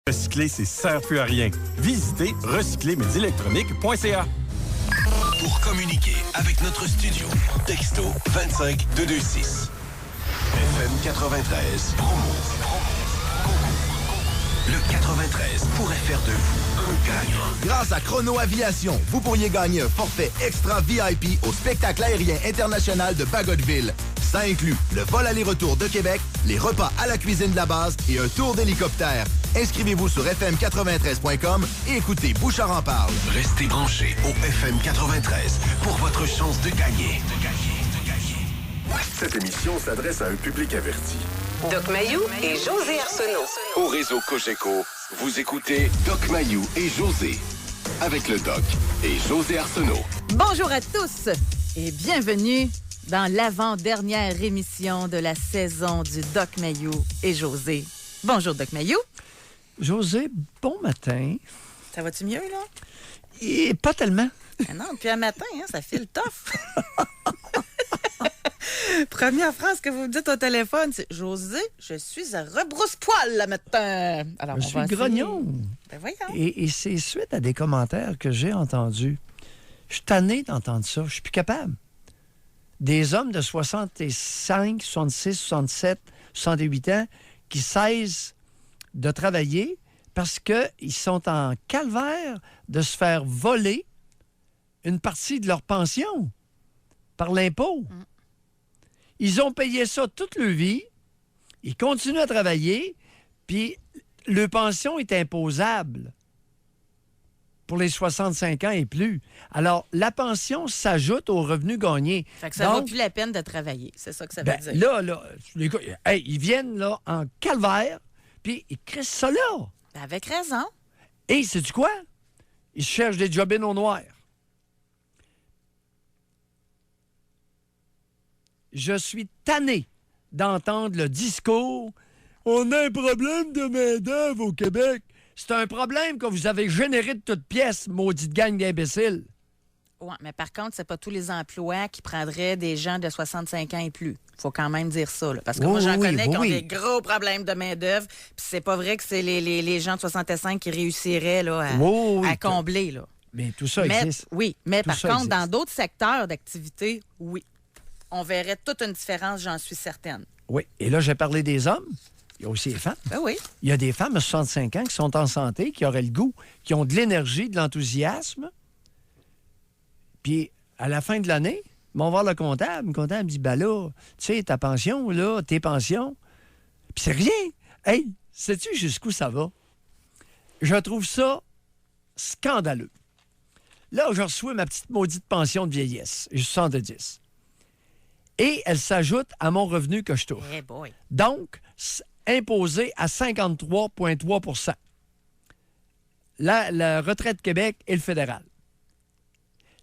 Recycler, c'est sert plus à rien. Visitez recyclermesélectroniques.ca. Pour communiquer avec notre studio, texto 25 226. FM 93, promo. Le 93 pourrait faire de vous un gagnant. Grâce à Chrono Aviation, vous pourriez gagner un forfait extra VIP au spectacle aérien international de Bagotville. Ça inclut le vol aller-retour de Québec, les repas à la cuisine de la base et un tour d'hélicoptère. Inscrivez-vous sur fm93.com et écoutez Bouchard en parle. Restez branchés au FM 93 pour votre chance de gagner. Cette émission s'adresse à un public averti. Doc Mayou et José Arsenault. Au réseau Cogeco, vous écoutez Doc Mayou et José. Avec le Doc et José Arsenault. Bonjour à tous et bienvenue dans l'avant-dernière émission de la saison du Doc Mayou et José. Bonjour, Doc Mayou. José, bon matin. Ça va-tu mieux, là? Et pas tellement. Ah non, depuis un matin, hein, ça file tough. Première phrase que vous me dites au téléphone, c'est « José, je suis à rebrousse-poil le matin. » Alors, je suis grognon. Ben voyons. Et c'est suite à des commentaires que j'ai entendus. Je suis tanné d'entendre ça. Je suis plus capable. Des hommes de 65, 66, 67, 68 ans qui cessent de travailler parce qu'ils sont en calvaire de se faire voler une partie de leur pension par l'impôt. Ils ont payé ça toute leur vie, ils continuent à travailler, puis leur pension est imposable pour les 65 ans et plus. Alors, la pension s'ajoute aux revenus gagnés. Fait que ça vaut plus la peine de travailler, c'est ça que ça veut dire. Là, les gars, ils viennent là en calvaire, puis ils crissent ça là. Ben avec raison. Et sais-tu quoi? Ils cherchent des job-ins au noir. Je suis tanné d'entendre le discours « On a un problème de main-d'œuvre au Québec. » C'est un problème que vous avez généré de toutes pièces, maudite gang d'imbéciles. Oui, mais par contre, c'est pas tous les emplois qui prendraient des gens de 65 ans et plus. Il faut quand même dire ça. Là, parce que moi, j'en connais qui ont des gros problèmes de main-d'œuvre. Puis c'est pas vrai que c'est les gens de 65 qui réussiraient là, à combler. Là. Mais tout ça existe. Oui, mais tout par contre, dans d'autres secteurs d'activité, oui. On verrait toute une différence, j'en suis certaine. Oui. Et là, j'ai parlé des hommes. Il y a aussi les femmes. Ben oui. Il y a des femmes de 65 ans qui sont en santé, qui auraient le goût, qui ont de l'énergie, de l'enthousiasme. Puis, à la fin de l'année, ils vont voir le comptable. Le comptable me dit, ben là, tu sais, ta pension, là, tes pensions. Puis c'est rien. Hey, sais-tu jusqu'où ça va? Je trouve ça scandaleux. Là, je reçois ma petite maudite pension de vieillesse. J'ai 70. Et elle s'ajoute à mon revenu que je touche. Hey boy. Donc, imposé à 53,3 % la retraite Québec et le fédéral.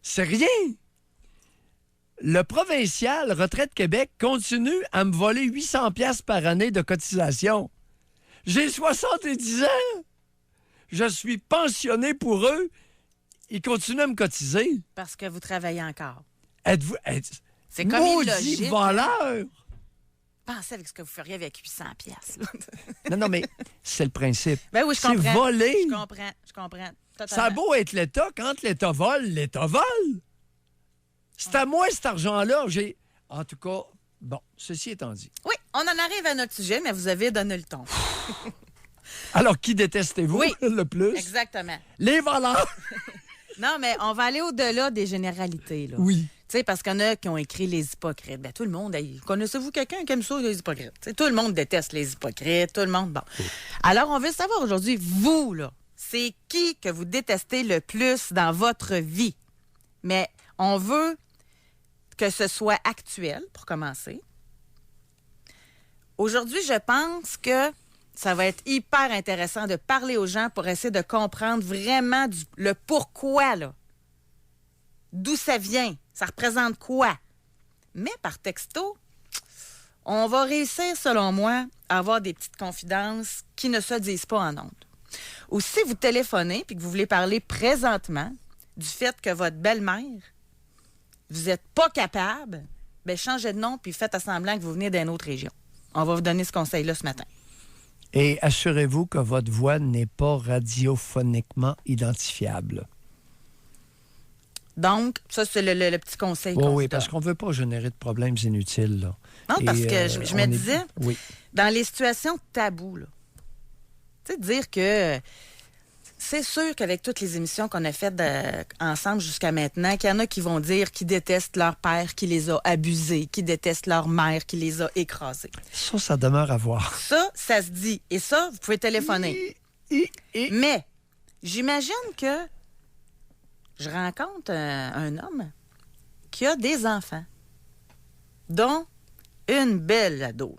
C'est rien. Le provincial Retraite Québec continue à me voler 800 pièces par année de cotisation. J'ai 70 ans. Je suis pensionné pour eux. Ils continuent à me cotiser. Parce que vous travaillez encore. Êtes-vous... C'est comme maudit illogique. voleur! Pensez avec ce que vous feriez avec 800 pièces. Non, mais c'est le principe. Ben oui, je comprends. C'est voler. Je comprends. Totalement. Ça a beau être l'État, quand l'État vole, l'État vole. C'est à moi, cet argent-là. En tout cas, bon, ceci étant dit. Oui, on en arrive à notre sujet, mais vous avez donné le ton. Alors, qui détestez-vous le plus? Exactement. Les voleurs! Non, mais on va aller au-delà des généralités. Là. Oui. Tu sais, parce qu'il y en a qui ont écrit les hypocrites. Ben, tout le monde, connaissez-vous quelqu'un qui aime ça, les hypocrites? T'sais, tout le monde déteste les hypocrites, tout le monde, bon. Alors, on veut savoir aujourd'hui, vous, là, c'est qui que vous détestez le plus dans votre vie? Mais on veut que ce soit actuel, pour commencer. Aujourd'hui, je pense que ça va être hyper intéressant de parler aux gens pour essayer de comprendre vraiment le pourquoi, là. D'où ça vient, ça représente quoi. Mais par texto, on va réussir, selon moi, à avoir des petites confidences qui ne se disent pas en ondes. Ou si vous téléphonez et que vous voulez parler présentement du fait que votre belle-mère, vous n'êtes pas capable, bien, changez de nom puis faites à semblant que vous venez d'une autre région. On va vous donner ce conseil-là ce matin. Et assurez-vous que votre voix n'est pas radiophoniquement identifiable. Donc, ça, c'est le petit conseil Oui, qu'on oui, se donne. parce qu'on ne veut pas générer de problèmes inutiles. Là. Non, Et, parce que je me disais, Oui. dans les situations taboues, là, tu sais, dire que c'est sûr qu'avec toutes les émissions qu'on a faites ensemble jusqu'à maintenant, qu'il y en a qui vont dire qu'ils détestent leur père qui les a abusés, qu'ils détestent leur mère qui les a écrasés. Ça demeure à voir. Ça se dit. Et ça, vous pouvez téléphoner. Mais, j'imagine que je rencontre un homme qui a des enfants, dont une belle ado.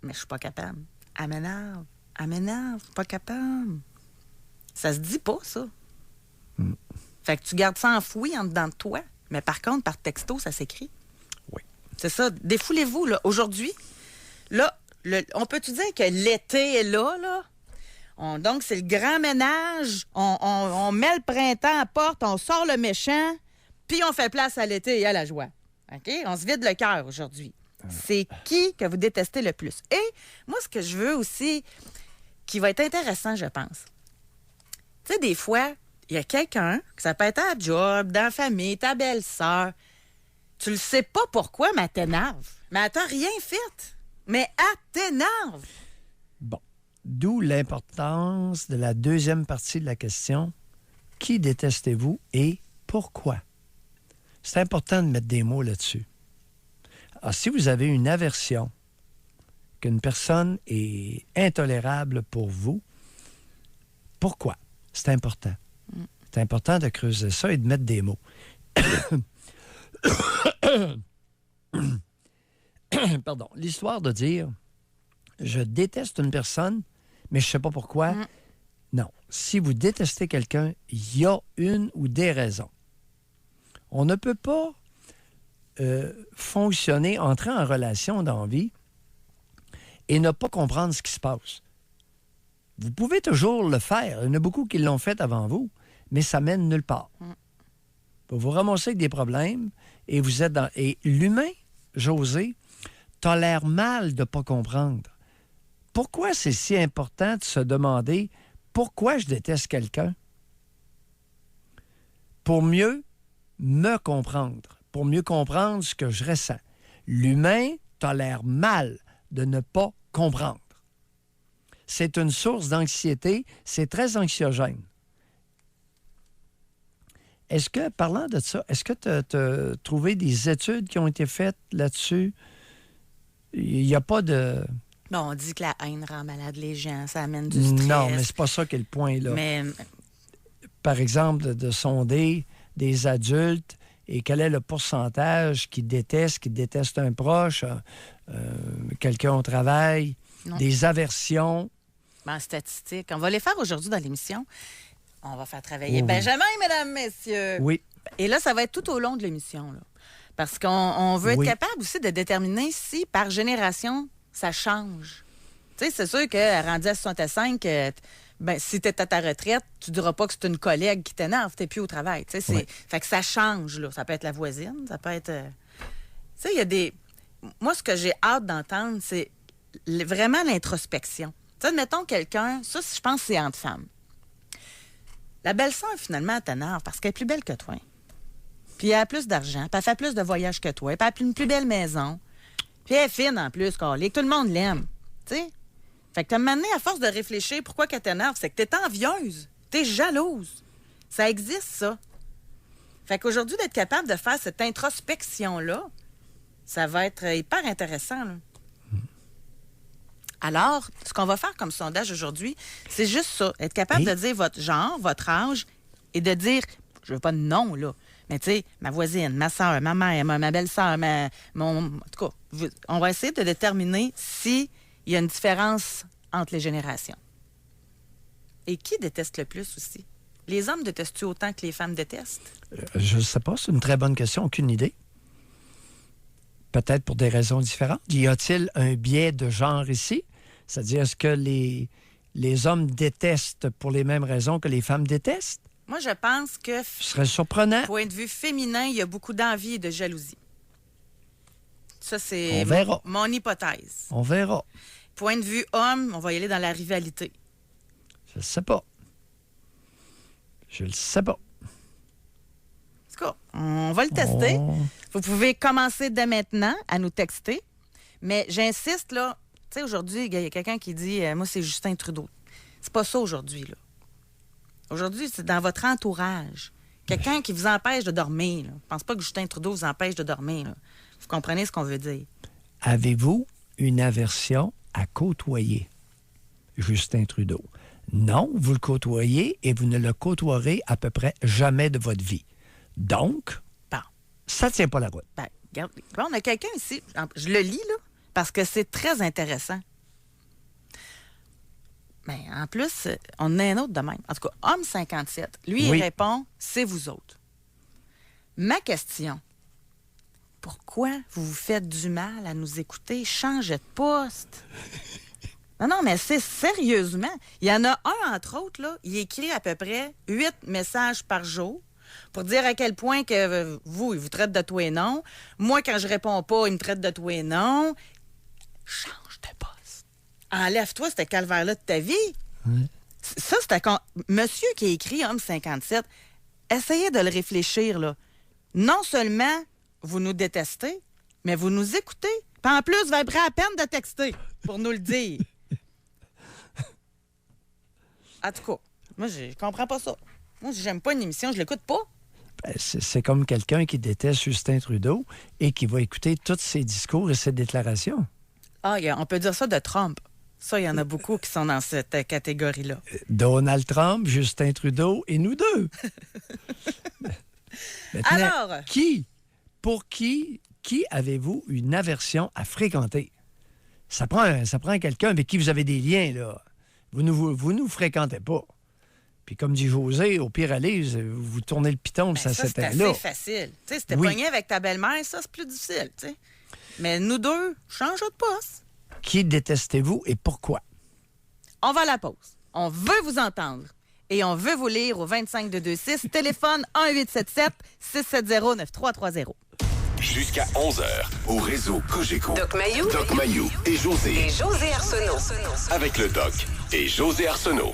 Mais je suis pas capable. Elle m'énerve, pas capable. Ça se dit pas, ça. Fait que tu gardes ça enfoui en dedans de toi. Mais par contre, par texto, ça s'écrit. Oui. C'est ça. Défoulez-vous, là. Aujourd'hui, là, on peut-tu dire que l'été est là, là? Donc, c'est le grand ménage. On met le printemps à porte, on sort le méchant, puis on fait place à l'été et à la joie. OK? On se vide le cœur aujourd'hui. C'est qui que vous détestez le plus? Et moi, ce que je veux aussi, qui va être intéressant, je pense. Tu sais, des fois, il y a quelqu'un, que ça peut être à la job, dans la famille, ta belle-sœur. Tu le sais pas pourquoi, mais elle t'énerve. Mais elle t'a rien fait. Mais elle t'énerve. Bon. D'où l'importance de la deuxième partie de la question. Qui détestez-vous et pourquoi? C'est important de mettre des mots là-dessus. Alors, si vous avez une aversion, qu'une personne est intolérable pour vous, pourquoi? C'est important. C'est important de creuser ça et de mettre des mots. Pardon. L'histoire de dire « je déteste une personne, mais je ne sais pas pourquoi ». Non. Si vous détestez quelqu'un, il y a une ou des raisons. On ne peut pas fonctionner, entrer en relation dans la vie et ne pas comprendre ce qui se passe. Vous pouvez toujours le faire. Il y en a beaucoup qui l'ont fait avant vous, mais ça mène nulle part. Vous vous ramassez avec des problèmes et vous êtes dans... Et l'humain, José, tolère mal de ne pas comprendre. Pourquoi c'est si important de se demander pourquoi je déteste quelqu'un? Pour mieux me comprendre, pour mieux comprendre ce que je ressens. L'humain tolère mal de ne pas comprendre. C'est une source d'anxiété, c'est très anxiogène. Est-ce que, parlant de ça, est-ce que tu as trouvé des études qui ont été faites là-dessus? Il n'y a pas de... Bon, on dit que la haine rend malade les gens, ça amène du stress. Non, mais c'est pas ça qui est le point, là. Mais... Par exemple, de sonder des adultes et quel est le pourcentage qui déteste un proche, quelqu'un au travail, des aversions. En statistique. On va les faire aujourd'hui dans l'émission. On va faire travailler Benjamin, mesdames, messieurs. Oui. Et là, ça va être tout au long de l'émission, là. Parce qu'on veut être capable aussi de déterminer si, par génération, ça change. Tu sais, c'est sûr que rendu à 65, si tu es à ta retraite, tu ne diras pas que c'est une collègue qui t'énerve, tu n'es plus au travail. Tu sais, fait que ça change, là. Ça peut être la voisine, ça peut être... Tu sais, il y a des... Moi, ce que j'ai hâte d'entendre, c'est vraiment l'introspection. Tu sais, admettons quelqu'un, ça, je pense que c'est entre femmes. La belle-sœur, finalement, elle t'énerve parce qu'elle est plus belle que toi. Puis elle a plus d'argent, puis elle fait plus de voyages que toi, puis elle a une plus belle maison. Puis elle est fine en plus, Carly, que tout le monde l'aime. Tu sais? Fait que t'as mené à force de réfléchir pourquoi qu'elle t'énerve, c'est que t'es envieuse, t'es jalouse. Ça existe, ça. Fait qu'aujourd'hui, d'être capable de faire cette introspection-là, ça va être hyper intéressant, là. Alors, ce qu'on va faire comme sondage aujourd'hui, c'est juste ça. Être capable de dire votre genre, votre âge, et de dire, je veux pas de nom, là, mais tu sais, ma voisine, ma soeur, ma mère, ma belle-sœur, en tout cas, on va essayer de déterminer s'il y a une différence entre les générations. Et qui déteste le plus aussi? Les hommes détestent-tu autant que les femmes détestent? Je ne sais pas, c'est une très bonne question, aucune idée. Peut-être pour des raisons différentes. Y a-t-il un biais de genre ici? C'est-à-dire, est-ce que les hommes détestent pour les mêmes raisons que les femmes détestent? Moi, je pense que... Ce serait surprenant. Point de vue féminin, il y a beaucoup d'envie et de jalousie. Ça, c'est On verra. mon hypothèse. On verra. point de vue homme, on va y aller dans la rivalité. Je le sais pas. Je le sais pas. En tout cas, on va le tester. Vous pouvez commencer dès maintenant à nous texter. Mais j'insiste, là, tu sais, aujourd'hui, il y a quelqu'un qui dit moi, c'est Justin Trudeau. C'est pas ça aujourd'hui, là. Aujourd'hui, c'est dans votre entourage. Quelqu'un qui vous empêche de dormir. Là. Je pense pas que Justin Trudeau vous empêche de dormir. Là. Vous comprenez ce qu'on veut dire? Avez-vous une aversion à côtoyer Justin Trudeau? Non, vous le côtoyez et vous ne le côtoierez à peu près jamais de votre vie. Donc, bon. Ça ne tient pas la route. Ben, regarde, bon, on a quelqu'un ici. Je le lis, là, parce que c'est très intéressant. Mais en plus, on a un autre de même. En tout cas, Homme 57, lui, oui. Il répond « C'est vous autres ». Ma question, pourquoi vous vous faites du mal à nous écouter? Changez de poste. Non, mais c'est sérieusement. Il y en a un, entre autres, là, il écrit à peu près 8 messages par jour pour dire à quel point que vous, il vous traite de tout et non. Moi, quand je réponds pas, il me traite de tout et non. Change de poste. Enlève-toi ce calvaire-là de ta vie. Oui. Ça, c'était monsieur qui a écrit Homme 57. Essayez de le réfléchir, là. Non seulement vous nous détestez, mais vous nous écoutez. Puis en plus, vous avez pris la peine de texter pour nous le dire. En tout cas, moi, je comprends pas ça. Moi, si j'aime pas une émission, je l'écoute pas. Ben, c'est comme quelqu'un qui déteste Justin Trudeau et qui va écouter tous ses discours et ses déclarations. Ah, on peut dire ça de Trump. Ça, il y en a beaucoup qui sont dans cette catégorie-là. Donald Trump, Justin Trudeau et nous deux. Maintenant, alors, pour qui avez-vous une aversion à fréquenter? Ça prend quelqu'un avec qui vous avez des liens, là. Vous nous fréquentez pas. Puis comme dit José, au pire, allez, vous tournez le piton, ça s'éteint là. C'est assez facile. Tu sais, si t'es Oui. pogné avec ta belle-mère, ça, c'est plus difficile, tu sais. Mais nous deux, change de poste. Qui détestez-vous et pourquoi? On va à la pause. On veut vous entendre. Et on veut vous lire au 25226, téléphone 1-877-670-9330. Jusqu'à 11h, au réseau Cogeco. Doc Mayou. Doc Mayou et José. Et José Arsenault. Avec le Doc et José Arsenault.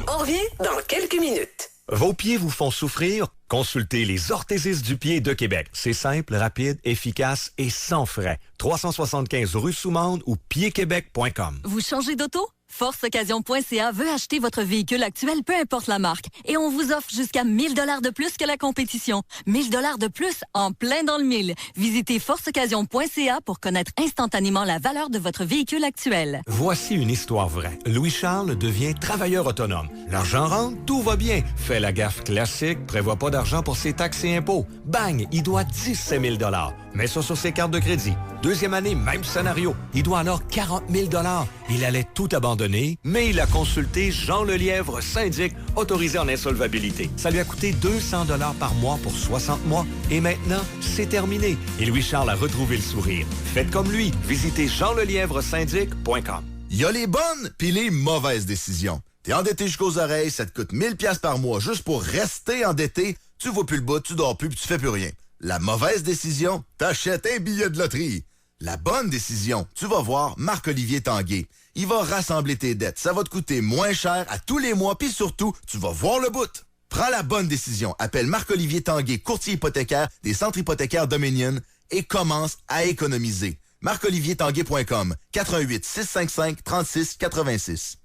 On revient dans quelques minutes. Vos pieds vous font souffrir? Consultez les orthésistes du pied de Québec. C'est simple, rapide, efficace et sans frais. 375 rue Soumande ou piedquebec.com. Vous changez d'auto? ForceOccasion.ca veut acheter votre véhicule actuel, peu importe la marque. Et on vous offre jusqu'à 1000 $ de plus que la compétition. 1000 $ de plus en plein dans le mille. Visitez ForceOccasion.ca pour connaître instantanément la valeur de votre véhicule actuel. Voici une histoire vraie. Louis-Charles devient travailleur autonome. L'argent rentre, tout va bien. Fait la gaffe classique, prévoit pas d'argent pour ses taxes et impôts. Bang, il doit 17 000 $. Met ça sur ses cartes de crédit. Deuxième année, même scénario. Il doit alors 40 000 $. Il allait tout abandonner, mais il a consulté Jean Lelièvre, syndic, autorisé en insolvabilité. Ça lui a coûté 200 $ par mois pour 60 mois. Et maintenant, c'est terminé. Et Louis-Charles a retrouvé le sourire. Faites comme lui. Visitez jeanlelièvresyndic.com. Il y a les bonnes puis les mauvaises décisions. T'es endetté jusqu'aux oreilles, ça te coûte 1000 $ par mois juste pour rester endetté. Tu vois plus le bout, tu dors plus puis tu fais plus rien. La mauvaise décision, t'achètes un billet de loterie. La bonne décision, tu vas voir Marc-Olivier Tanguay. Il va rassembler tes dettes. Ça va te coûter moins cher à tous les mois, puis surtout, tu vas voir le bout. Prends la bonne décision. Appelle Marc-Olivier Tanguay, courtier hypothécaire des centres hypothécaires Dominion, et commence à économiser. marcoliviertanguay.com, 88 655 36 86.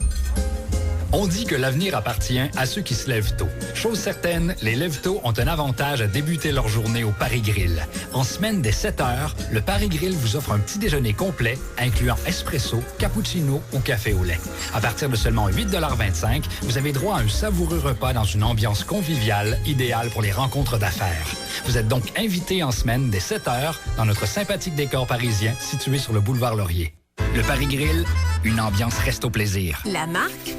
On dit que l'avenir appartient à ceux qui se lèvent tôt. Chose certaine, les lève-tôt ont un avantage à débuter leur journée au Paris Grill. En semaine dès 7 heures, le Paris Grill vous offre un petit déjeuner complet, incluant espresso, cappuccino ou café au lait. À partir de seulement 8,25 $, vous avez droit à un savoureux repas dans une ambiance conviviale, idéale pour les rencontres d'affaires. Vous êtes donc invité en semaine dès 7 heures dans notre sympathique décor parisien situé sur le boulevard Laurier. Le Paris Grill, une ambiance resto plaisir. La marque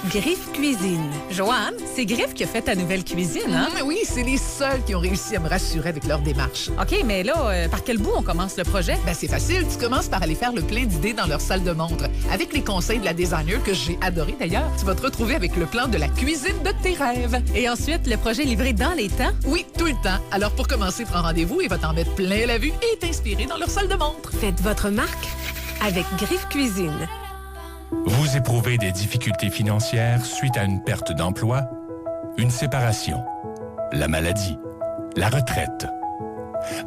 Griffe Cuisine. Joanne, c'est Griffe qui a fait ta nouvelle cuisine, hein? Oui, c'est les seuls qui ont réussi à me rassurer avec leur démarche. OK, mais là, par quel bout on commence le projet? Ben, c'est facile. Tu commences par aller faire le plein d'idées dans leur salle de montre. Avec les conseils de la designer, que j'ai adoré d'ailleurs, tu vas te retrouver avec le plan de la cuisine de tes rêves. Et ensuite, le projet livré dans les temps? Oui, tout le temps. Alors, pour commencer, prends rendez-vous et va t'en mettre plein la vue et t'inspirer dans leur salle de montre. Faites votre marque avec Griffe Cuisine. Vous éprouvez des difficultés financières suite à une perte d'emploi, une séparation, la maladie, la retraite.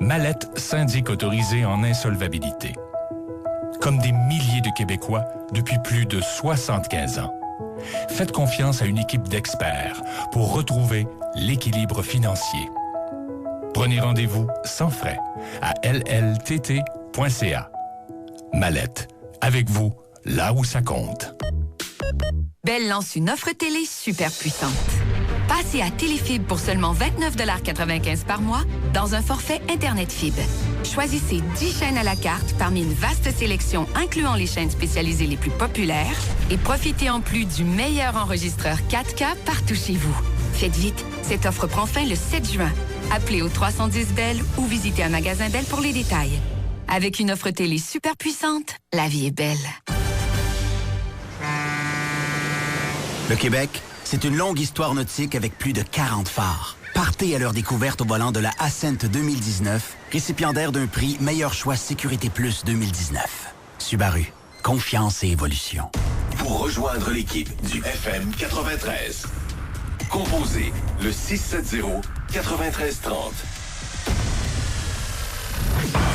Mallette, syndic autorisé en insolvabilité. Comme des milliers de Québécois depuis plus de 75 ans. Faites confiance à une équipe d'experts pour retrouver l'équilibre financier. Prenez rendez-vous sans frais à lltt.ca. Mallette, avec vous, là où ça compte. Bell lance une offre télé super puissante. Passez à Téléfibre pour seulement 29,95 $ par mois dans un forfait Internet Fibre. Choisissez 10 chaînes à la carte parmi une vaste sélection incluant les chaînes spécialisées les plus populaires et profitez en plus du meilleur enregistreur 4K partout chez vous. Faites vite, cette offre prend fin le 7 juin. Appelez au 310 Bell ou visitez un magasin Bell pour les détails. Avec une offre télé super puissante, la vie est belle. Le Québec, c'est une longue histoire nautique avec plus de 40 phares. Partez à leur découverte au volant de la Ascent 2019, récipiendaire d'un prix Meilleur choix Sécurité Plus 2019. Subaru, confiance et évolution. Pour rejoindre l'équipe du FM 93, composez le 670-9330.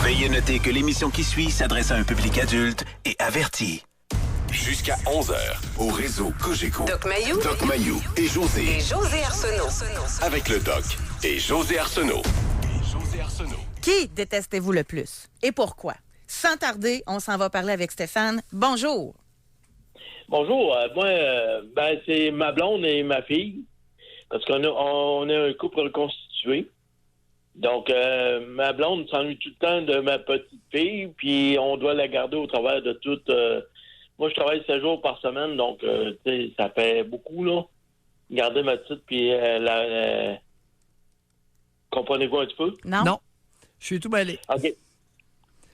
Veuillez noter que l'émission qui suit s'adresse à un public adulte et averti. Jusqu'à 11h, au réseau Cogeco. Doc Mayou. Doc Mayou et José. Et José Arsenault. Avec le Doc et José Arsenault. Qui détestez-vous le plus? Et pourquoi? Sans tarder, on s'en va parler avec Stéphane. Bonjour. Bonjour. Moi, c'est ma blonde et ma fille. Parce qu'on a un couple reconstitué. Donc, ma blonde s'ennuie tout le temps de ma petite fille, puis on doit la garder au travers de toute... moi, je travaille 7 jours par semaine, donc, ça fait beaucoup, là. Garder ma petite, puis comprenez-vous un petit peu? Non. Je suis tout mêlé. OK.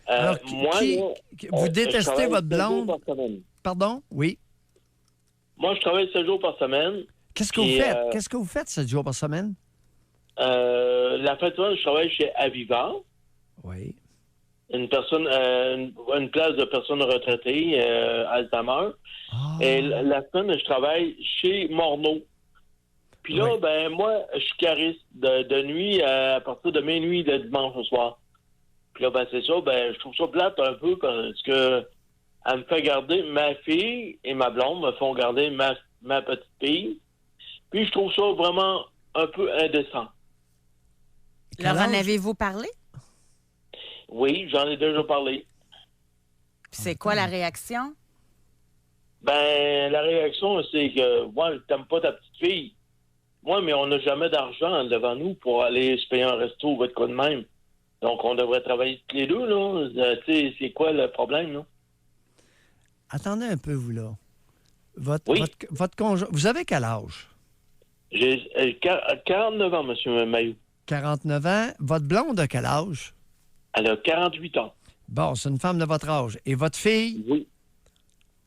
Alors, moi, vous détestez votre blonde? Pardon? Oui. Moi, je travaille 7 jours par semaine. Qu'est-ce que vous faites? Qu'est-ce que vous faites 7 jours par semaine? La fin de semaine, je travaille chez Aviva. Oui. Une place de personnes retraitées, Alzheimer. Et la semaine, je travaille chez Morneau. Puis là, moi, je suis cariste de nuit à partir de minuit le dimanche au soir. Puis là, c'est ça, je trouve ça plate un peu parce que elle me fait garder ma fille et ma blonde me font garder ma petite fille. Puis je trouve ça vraiment un peu indécent. Leur en avez-vous parlé? Oui, j'en ai déjà parlé. Puis c'est quoi la réaction? La réaction, c'est que moi, je t'aime pas ta petite fille. Moi, mais on n'a jamais d'argent devant nous pour aller se payer un resto ou de quoi de même. Donc, on devrait travailler tous les deux, là. C'est quoi le problème, là? Attendez un peu, vous, là. Votre conjoint... Vous avez quel âge? J'ai 49 ans, M. Mayou. 49 ans. Votre blonde a quel âge? Elle a 48 ans. Bon, c'est une femme de votre âge. Et votre fille? Oui.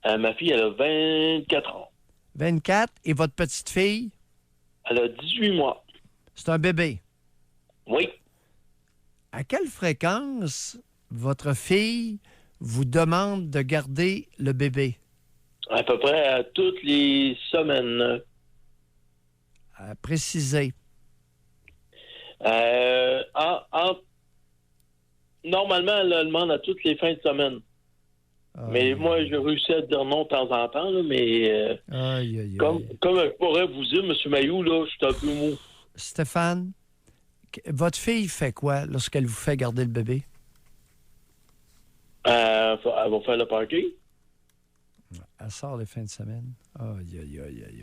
Ma fille, elle a 24 ans. 24. Et votre petite fille? Elle a 18 mois. C'est un bébé? Oui. À quelle fréquence votre fille vous demande de garder le bébé? À peu près à toutes les semaines. À préciser. Normalement, elle le demande à toutes les fins de semaine. Mais moi, j'ai réussi à dire non de temps en temps, là, mais comme je pourrais vous dire, M. Mayou, là, je suis un peu mou. Stéphane, votre fille fait quoi lorsqu'elle vous fait garder le bébé? Elle va faire le party. Elle sort les fins de semaine.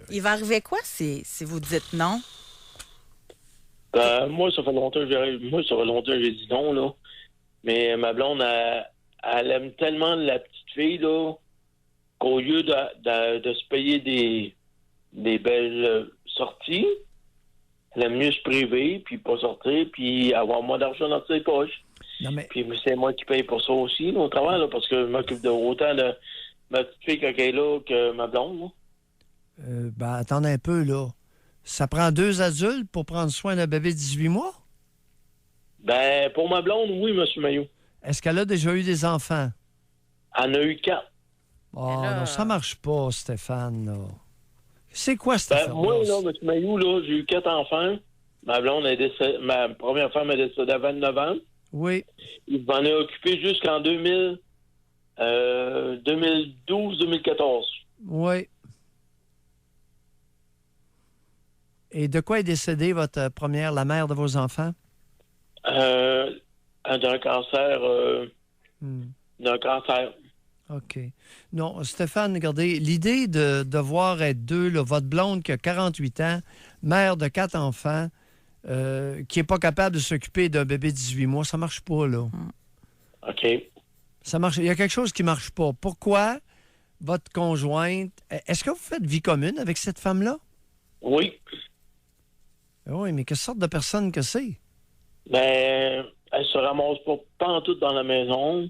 Il va arriver quoi si vous dites non? Moi, ça fait longtemps que j'ai dit non, là. Mais ma blonde, elle aime tellement la petite fille, là, qu'au lieu de se payer des belles sorties, elle aime mieux se priver, puis pas sortir, puis avoir moins d'argent dans ses poches. Puis c'est moi qui paye pour ça aussi, là, au travail, là, parce que je m'occupe de autant de ma petite fille quand elle est là que ma blonde, là. Attendez un peu, là. Ça prend 2 adultes pour prendre soin d'un bébé de 18 mois? Pour ma blonde, oui, M. Mayou. Est-ce qu'elle a déjà eu des enfants? Elle en a eu 4. Oh non, ça marche pas, Stéphane, là. C'est quoi, Stéphane? Moi, là, M. Mailloux, là, j'ai eu 4 enfants. Ma blonde est décédée, ma première femme est décédée à 29 ans. Oui. Il m'en est occupé jusqu'en 2012-2014. Oui. Et de quoi est décédée votre première, la mère de vos enfants? D'un cancer. D'un cancer. OK. Non, Stéphane, regardez, l'idée de devoir être deux, là, votre blonde qui a 48 ans, mère de 4 enfants, qui n'est pas capable de s'occuper d'un bébé de 18 mois, ça marche pas, là. OK. Ça marche. Il y a quelque chose qui marche pas. Pourquoi votre conjointe... Est-ce que vous faites vie commune avec cette femme-là? Oui. Oui, mais quelle sorte de personne que c'est? Ben, elle se ramasse pas en tout dans la maison.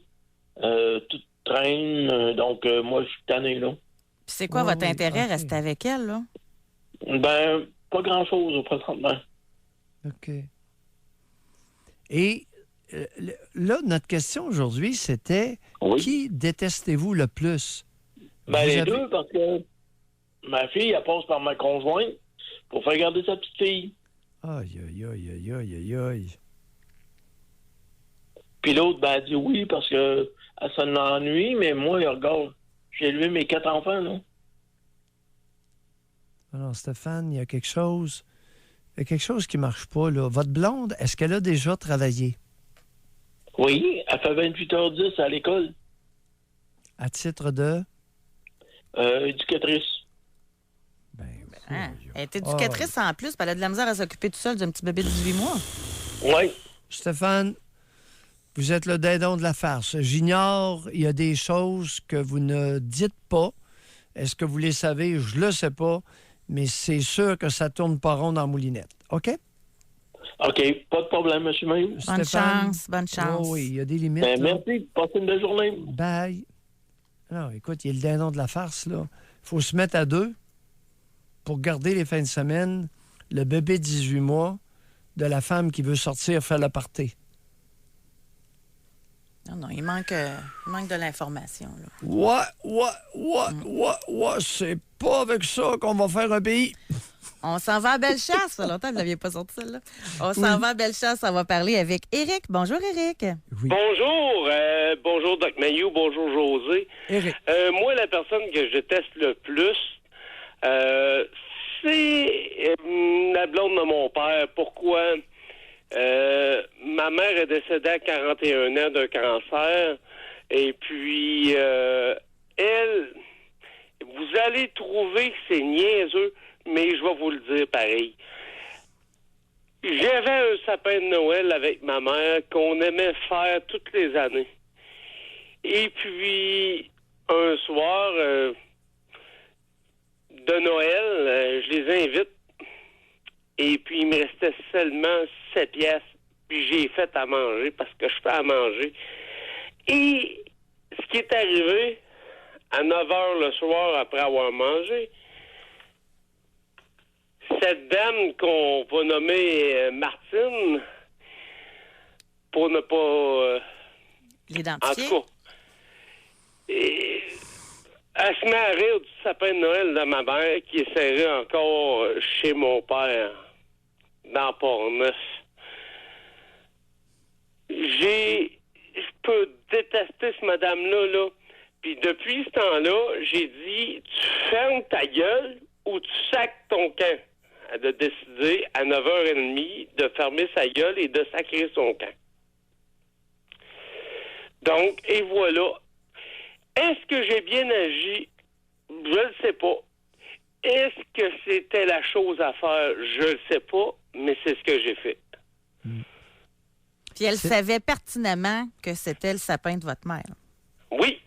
Tout traîne. Donc, moi, je suis tanné, là. Puis c'est quoi votre intérêt, rester avec elle, là? Ben, pas grand-chose, présentement. OK. Et là, notre question aujourd'hui, c'était qui détestez-vous le plus? Ben, les deux, parce que ma fille, elle passe par ma conjointe pour faire garder sa petite fille. Aïe, aïe, aïe, aïe, aïe, aïe, aïe. Puis l'autre, ben, elle dit oui parce que elle s'en ennuie, mais moi, regarde, j'ai élevé mes 4 enfants, là. Alors, Stéphane, il y a quelque chose qui ne marche pas, là. Votre blonde, est-ce qu'elle a déjà travaillé? Oui, elle fait 28h10 à l'école. À titre de? Éducatrice. Elle est éducatrice en plus, puis elle a de la misère à s'occuper tout seul d'un petit bébé de 18 mois. Oui. Stéphane, vous êtes le dindon de la farce. J'ignore, il y a des choses que vous ne dites pas. Est-ce que vous les savez? Je le sais pas, mais c'est sûr que ça tourne pas rond dans la moulinette. OK? OK, pas de problème, M. Maillot. Bonne chance, bonne chance. Oh oui, il y a des limites. Ben, merci, passez une belle journée. Bye. Non, écoute, il y a le dindon de la farce, là. Il faut se mettre à deux pour garder les fins de semaine le bébé de 18 mois de la femme qui veut sortir faire le party. Non, il manque de l'information, là. Ouais, c'est pas avec ça qu'on va faire un pays. On s'en va à Bellechasse. Ça fait longtemps que vous n'aviez pas sorti celle-là. On s'en va à Bellechasse. On va parler avec Éric. Bonjour, Éric. Oui. Bonjour. Bonjour, Doc Mailloux. Bonjour, José. Éric. Moi, la personne que je déteste le plus, c'est la blonde de mon père. Pourquoi? Ma mère est décédée à 41 ans d'un cancer. Et puis, elle, vous allez trouver que c'est niaiseux, mais je vais vous le dire pareil. J'avais un sapin de Noël avec ma mère qu'on aimait faire toutes les années. Et puis, un soir de Noël, je les invite. Et puis, il me restait seulement 7 pièces. Puis, j'ai fait à manger parce que je fais à manger. Et ce qui est arrivé, à 9h le soir, après avoir mangé, cette dame qu'on va nommer Martine, pour ne pas... l'identifier. En tout cas, elle se met à rire du sapin de Noël de ma mère qui est serré encore chez mon père, dans Port-Neuf. Je peux détester cette madame-là, là. Puis depuis ce temps-là, j'ai dit, tu fermes ta gueule ou tu sacs ton camp. Elle a décidé à 9h30 de fermer sa gueule et de sacrer son camp. Donc, et voilà. Est-ce que j'ai bien agi? Je ne sais pas. Est-ce que c'était la chose à faire? Je ne sais pas, mais c'est ce que j'ai fait. Puis elle savait pertinemment que c'était le sapin de votre mère. Oui.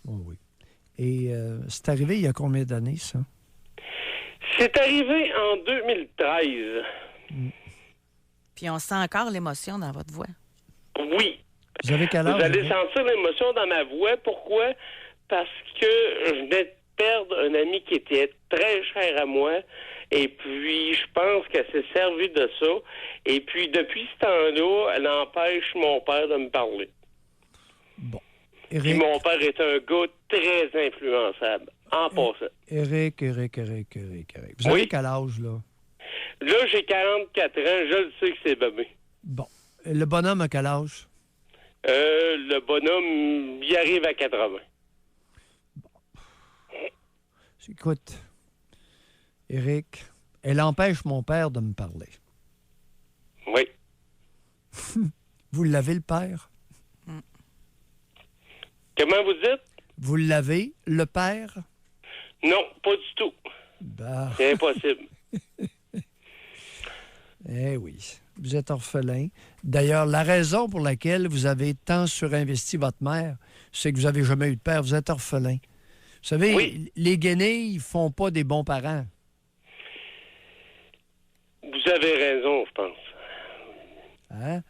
Oh, oui. Et c'est arrivé il y a combien d'années, ça? C'est arrivé en 2013. Puis on sent encore l'émotion dans votre voix. Oui. Vous avez quel âge? Vous allez sentir l'émotion dans ma voix. Pourquoi? Parce que je venais de perdre un ami qui était très cher à moi. Et puis, je pense qu'elle s'est servie de ça. Et puis, depuis ce temps-là, elle empêche mon père de me parler. Bon. Éric. Puis mon père est un gars très influençable, en passant. Éric. Vous avez quel âge, là? Là, j'ai 44 ans, je le sais que c'est bébé. Bon. Le bonhomme a quel âge? Le bonhomme, il arrive à 80. Écoute, Éric, elle empêche mon père de me parler. Oui. Vous l'avez, le père? Comment vous dites? Vous l'avez, le père? Non, pas du tout. Bah. C'est impossible. Eh oui, vous êtes orphelin. D'ailleurs, la raison pour laquelle vous avez tant surinvesti votre mère, c'est que vous n'avez jamais eu de père. Vous êtes orphelin. Vous savez, les guenilles ne font pas des bons parents. Vous avez raison, je pense. Hein?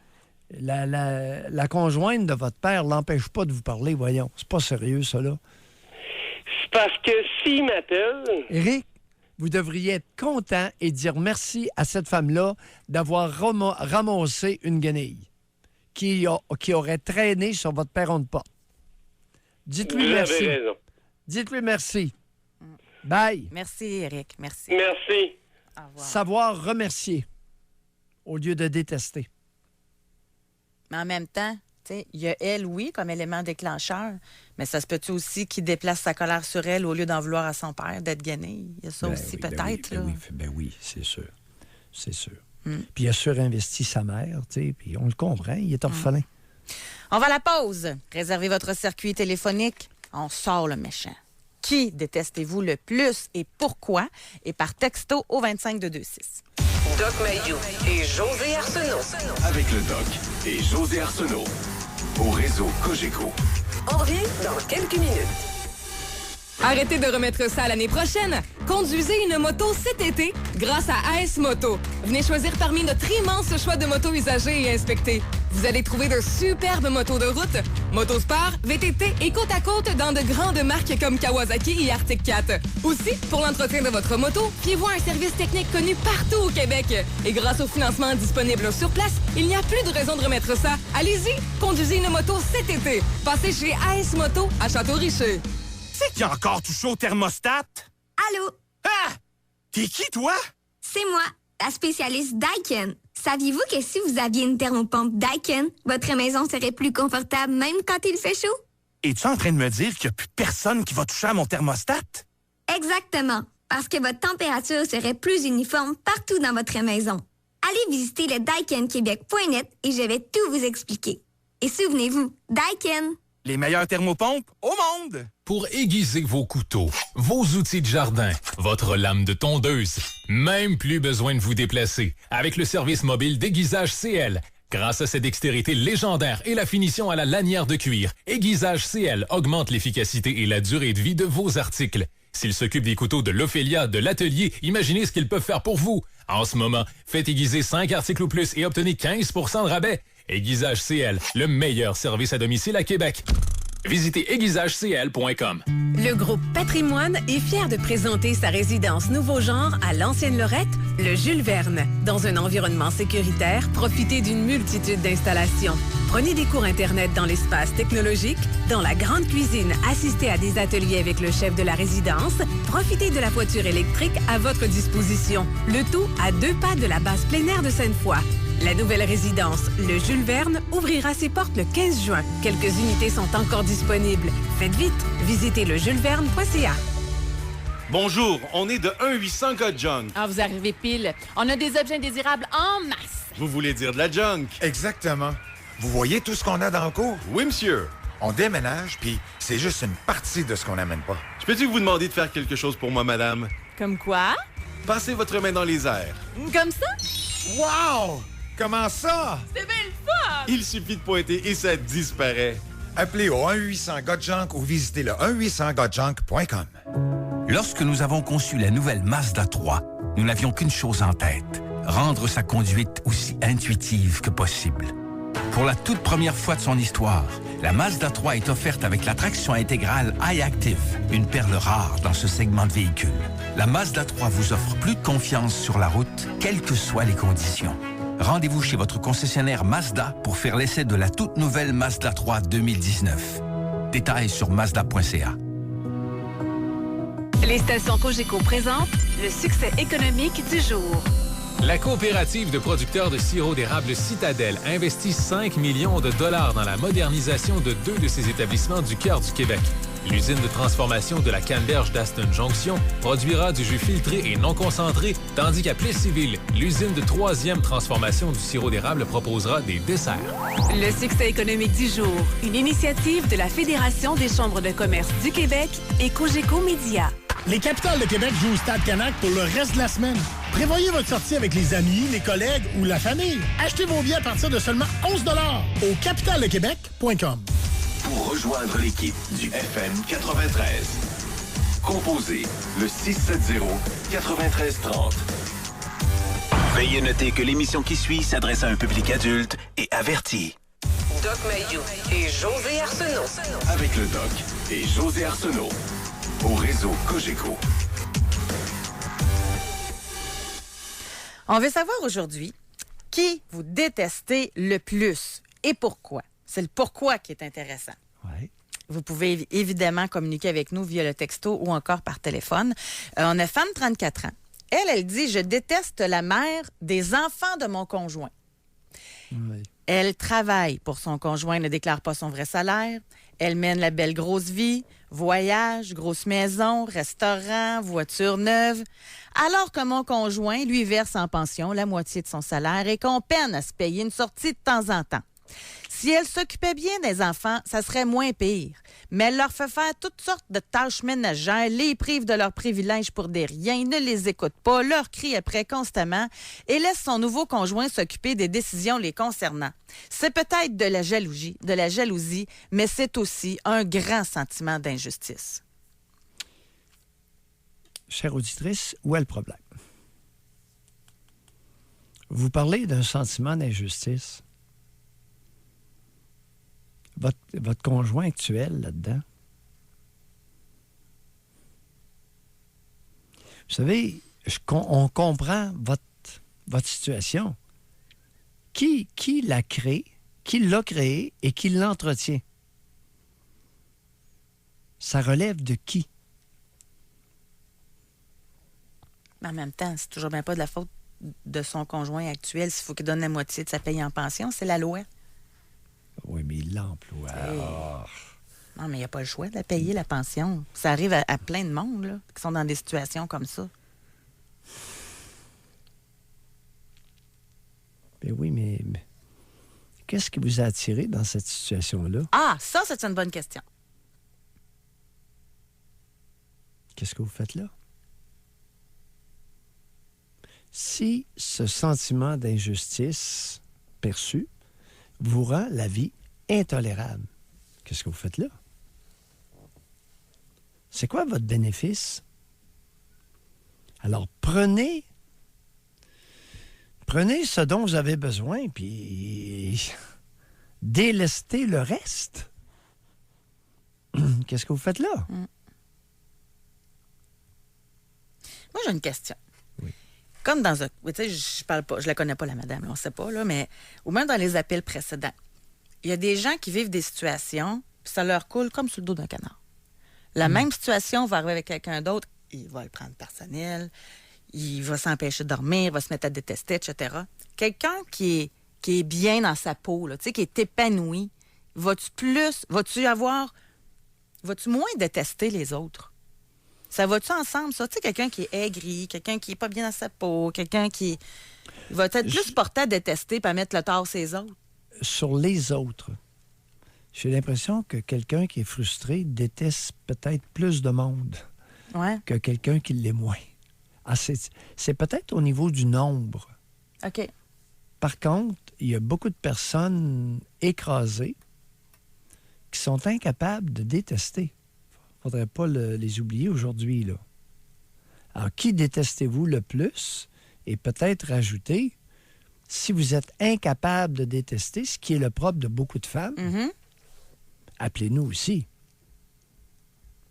La conjointe de votre père ne l'empêche pas de vous parler, voyons. C'est pas sérieux, ça, là. C'est parce que s'il m'appelle... Éric, vous devriez être content et dire merci à cette femme-là d'avoir ramassé une guenille qui aurait traîné sur votre perron de porte. Dites-lui merci. Vous avez raison. Dites-lui merci. Bye. Merci, Éric. Merci. Merci. Au revoir. Savoir remercier au lieu de détester. Mais en même temps, tu sais, il y a elle, oui, comme élément déclencheur, mais ça se peut-tu aussi qu'il déplace sa colère sur elle au lieu d'en vouloir à son père, d'être gainé? Il y a ça aussi, peut-être. Ben oui, c'est sûr. C'est sûr. Puis il a surinvesti sa mère, tu sais, puis on le comprend, il est orphelin. On va à la pause. Réservez votre circuit téléphonique. On sort le méchant. Qui détestez-vous le plus et pourquoi? Et par texto au 25226. Doc Mayou et José Arsenault. Avec le Doc et José Arsenault. Au réseau Cogeco. On revient dans quelques minutes. Arrêtez de remettre ça l'année prochaine. Conduisez une moto cet été grâce à AS Moto. Venez choisir parmi notre immense choix de motos usagées et inspectées. Vous allez trouver de superbes motos de route, motosport, VTT et côte à côte dans de grandes marques comme Kawasaki et Arctic Cat. Aussi, pour l'entretien de votre moto, fiez-vous à un service technique connu partout au Québec. Et grâce au financement disponible sur place, il n'y a plus de raison de remettre ça. Allez-y, conduisez une moto cet été. Passez chez AS Moto à Château-Richer. C'est qui a encore touché au thermostat? Allô? Ah! T'es qui, toi? C'est moi, la spécialiste Daikin. Saviez-vous que si vous aviez une thermopompe Daikin, votre maison serait plus confortable même quand il fait chaud? Es-tu en train de me dire qu'il n'y a plus personne qui va toucher à mon thermostat? Exactement, parce que votre température serait plus uniforme partout dans votre maison. Allez visiter le daikinquebec.net et je vais tout vous expliquer. Et souvenez-vous, Daikin. Les meilleures thermopompes au monde! Pour aiguiser vos couteaux, vos outils de jardin, votre lame de tondeuse, même plus besoin de vous déplacer. Avec le service mobile d'Aiguisage CL. Grâce à sa dextérité légendaire et la finition à la lanière de cuir, Aiguisage CL augmente l'efficacité et la durée de vie de vos articles. S'il s'occupe des couteaux de l'Ophélia, de l'atelier, imaginez ce qu'ils peuvent faire pour vous. En ce moment, faites aiguiser 5 articles ou plus et obtenez 15 % de rabais. Aiguisage CL, le meilleur service à domicile à Québec. Visitez aiguisagecl.com. Le groupe Patrimoine est fier de présenter sa résidence nouveau genre à l'Ancienne Lorette, le Jules Verne. Dans un environnement sécuritaire, profitez d'une multitude d'installations. Prenez des cours Internet dans l'espace technologique, dans la grande cuisine, assistez à des ateliers avec le chef de la résidence, profitez de la voiture électrique à votre disposition. Le tout à 2 pas de la base plein air de Sainte-Foy. La nouvelle résidence, le Jules Verne, ouvrira ses portes le 15 juin. Quelques unités sont encore disponibles. Faites vite, visitez lejulesverne.ca. Bonjour, on est de 1-800 Junk. Ah, vous arrivez pile. On a des objets indésirables en masse. Vous voulez dire de la junk? Exactement. Vous voyez tout ce qu'on a dans le cours? Oui, monsieur. On déménage, puis c'est juste une partie de ce qu'on n'amène pas. Je peux-tu vous demander de faire quelque chose pour moi, madame? Comme quoi? Passez votre main dans les airs. Comme ça? Wow! Comment ça? C'est bien le fun! Il suffit de pointer et ça disparaît. Appelez au 1-800-GOT-JUNK ou visitez le 1-800-GOT-JUNK.com. Lorsque nous avons conçu la nouvelle Mazda 3, nous n'avions qu'une chose en tête, rendre sa conduite aussi intuitive que possible. Pour la toute première fois de son histoire, la Mazda 3 est offerte avec la traction intégrale iActive, une perle rare dans ce segment de véhicule. La Mazda 3 vous offre plus de confiance sur la route, quelles que soient les conditions. Rendez-vous chez votre concessionnaire Mazda pour faire l'essai de la toute nouvelle Mazda 3 2019. Détails sur Mazda.ca. Les stations Cogeco présentent le succès économique du jour. La coopérative de producteurs de sirop d'érable Citadelle investit 5 millions de dollars dans la modernisation de 2 de ses établissements du cœur du Québec. L'usine de transformation de la Canneberge d'Aston Junction produira du jus filtré et non concentré, tandis qu'à Plessisville, l'usine de 3e transformation du sirop d'érable proposera des desserts. Le succès économique du jour, une initiative de la Fédération des chambres de commerce du Québec et Cogeco Média. Les Capitales de Québec jouent au Stade Canac pour le reste de la semaine. Prévoyez votre sortie avec les amis, les collègues ou la famille. Achetez vos billets à partir de seulement 11 $ au capitaldequebec.com. Pour rejoindre l'équipe du FM 93, composez le 670-9330. Veuillez noter que l'émission qui suit s'adresse à un public adulte et averti. Doc Mayou et José Arsenault. Avec le Doc et José Arsenault. Au réseau Cogeco. On veut savoir aujourd'hui qui vous détestez le plus et pourquoi. C'est le pourquoi qui est intéressant. Ouais. Vous pouvez évidemment communiquer avec nous via le texto ou encore par téléphone. On a Femme, 34 ans. Elle dit « Je déteste la mère des enfants de mon conjoint. » Oui. Elle travaille pour son conjoint, ne déclare pas son vrai salaire. Elle mène la belle grosse vie, voyage, grosse maison, restaurant, voiture neuve. Alors que mon conjoint lui verse en pension la moitié de son salaire et qu'on peine à se payer une sortie de temps en temps. Si elle s'occupait bien des enfants, ça serait moins pire. Mais elle leur fait faire toutes sortes de tâches ménagères, les prive de leurs privilèges pour des riens, ne les écoute pas, leur crie après constamment et laisse son nouveau conjoint s'occuper des décisions les concernant. C'est peut-être de la jalousie, mais c'est aussi un grand sentiment d'injustice. Chère auditrice, où est le problème? Vous parlez d'un sentiment d'injustice. Votre conjoint actuel là-dedans. Vous savez, on comprend votre situation. Qui l'a créé, qui l'a créé et qui l'entretient? Ça relève de qui? Mais en même temps, c'est toujours bien pas de la faute de son conjoint actuel s'il faut qu'il donne la moitié de sa paye en pension. C'est la loi. Oui, mais il l'emploie. Oh. Non, mais il n'y a pas le choix de la payer, la pension. Ça arrive à plein de monde là, qui sont dans des situations comme ça. Ben oui, mais qu'est-ce qui vous a attiré dans cette situation-là? Ah, ça, c'est une bonne question. Qu'est-ce que vous faites là? Si ce sentiment d'injustice perçu vous rend la vie intolérable, qu'est-ce que vous faites là? C'est quoi votre bénéfice? Alors, prenez ce dont vous avez besoin, puis délestez le reste. Qu'est-ce que vous faites là? Moi, j'ai une question. Oui. Comme dans un... Tu sais, je parle pas, je la connais pas, la madame, là, on sait pas, là, mais au moins dans les appels précédents, il y a des gens qui vivent des situations, puis ça leur coule comme sur le dos d'un canard. La même situation va arriver avec quelqu'un d'autre, il va le prendre personnel, il va s'empêcher de dormir, il va se mettre à détester, etc. Quelqu'un qui est bien dans sa peau, là, tu sais, qui est épanoui, vas-tu moins détester les autres? Ça va-tu ensemble, ça? Tu sais, quelqu'un qui est aigri, quelqu'un qui est pas bien dans sa peau, quelqu'un qui va être plus porté à détester et à mettre le tort sur les autres. Sur les autres, j'ai l'impression que quelqu'un qui est frustré déteste peut-être plus de monde que quelqu'un qui l'est moins. Ah, c'est peut-être au niveau du nombre. OK. Par contre, il y a beaucoup de personnes écrasées qui sont incapables de détester. Il ne faudrait pas les oublier aujourd'hui, là. Alors, qui détestez-vous le plus? Et peut-être rajouter, si vous êtes incapable de détester, ce qui est le propre de beaucoup de femmes, appelez-nous aussi.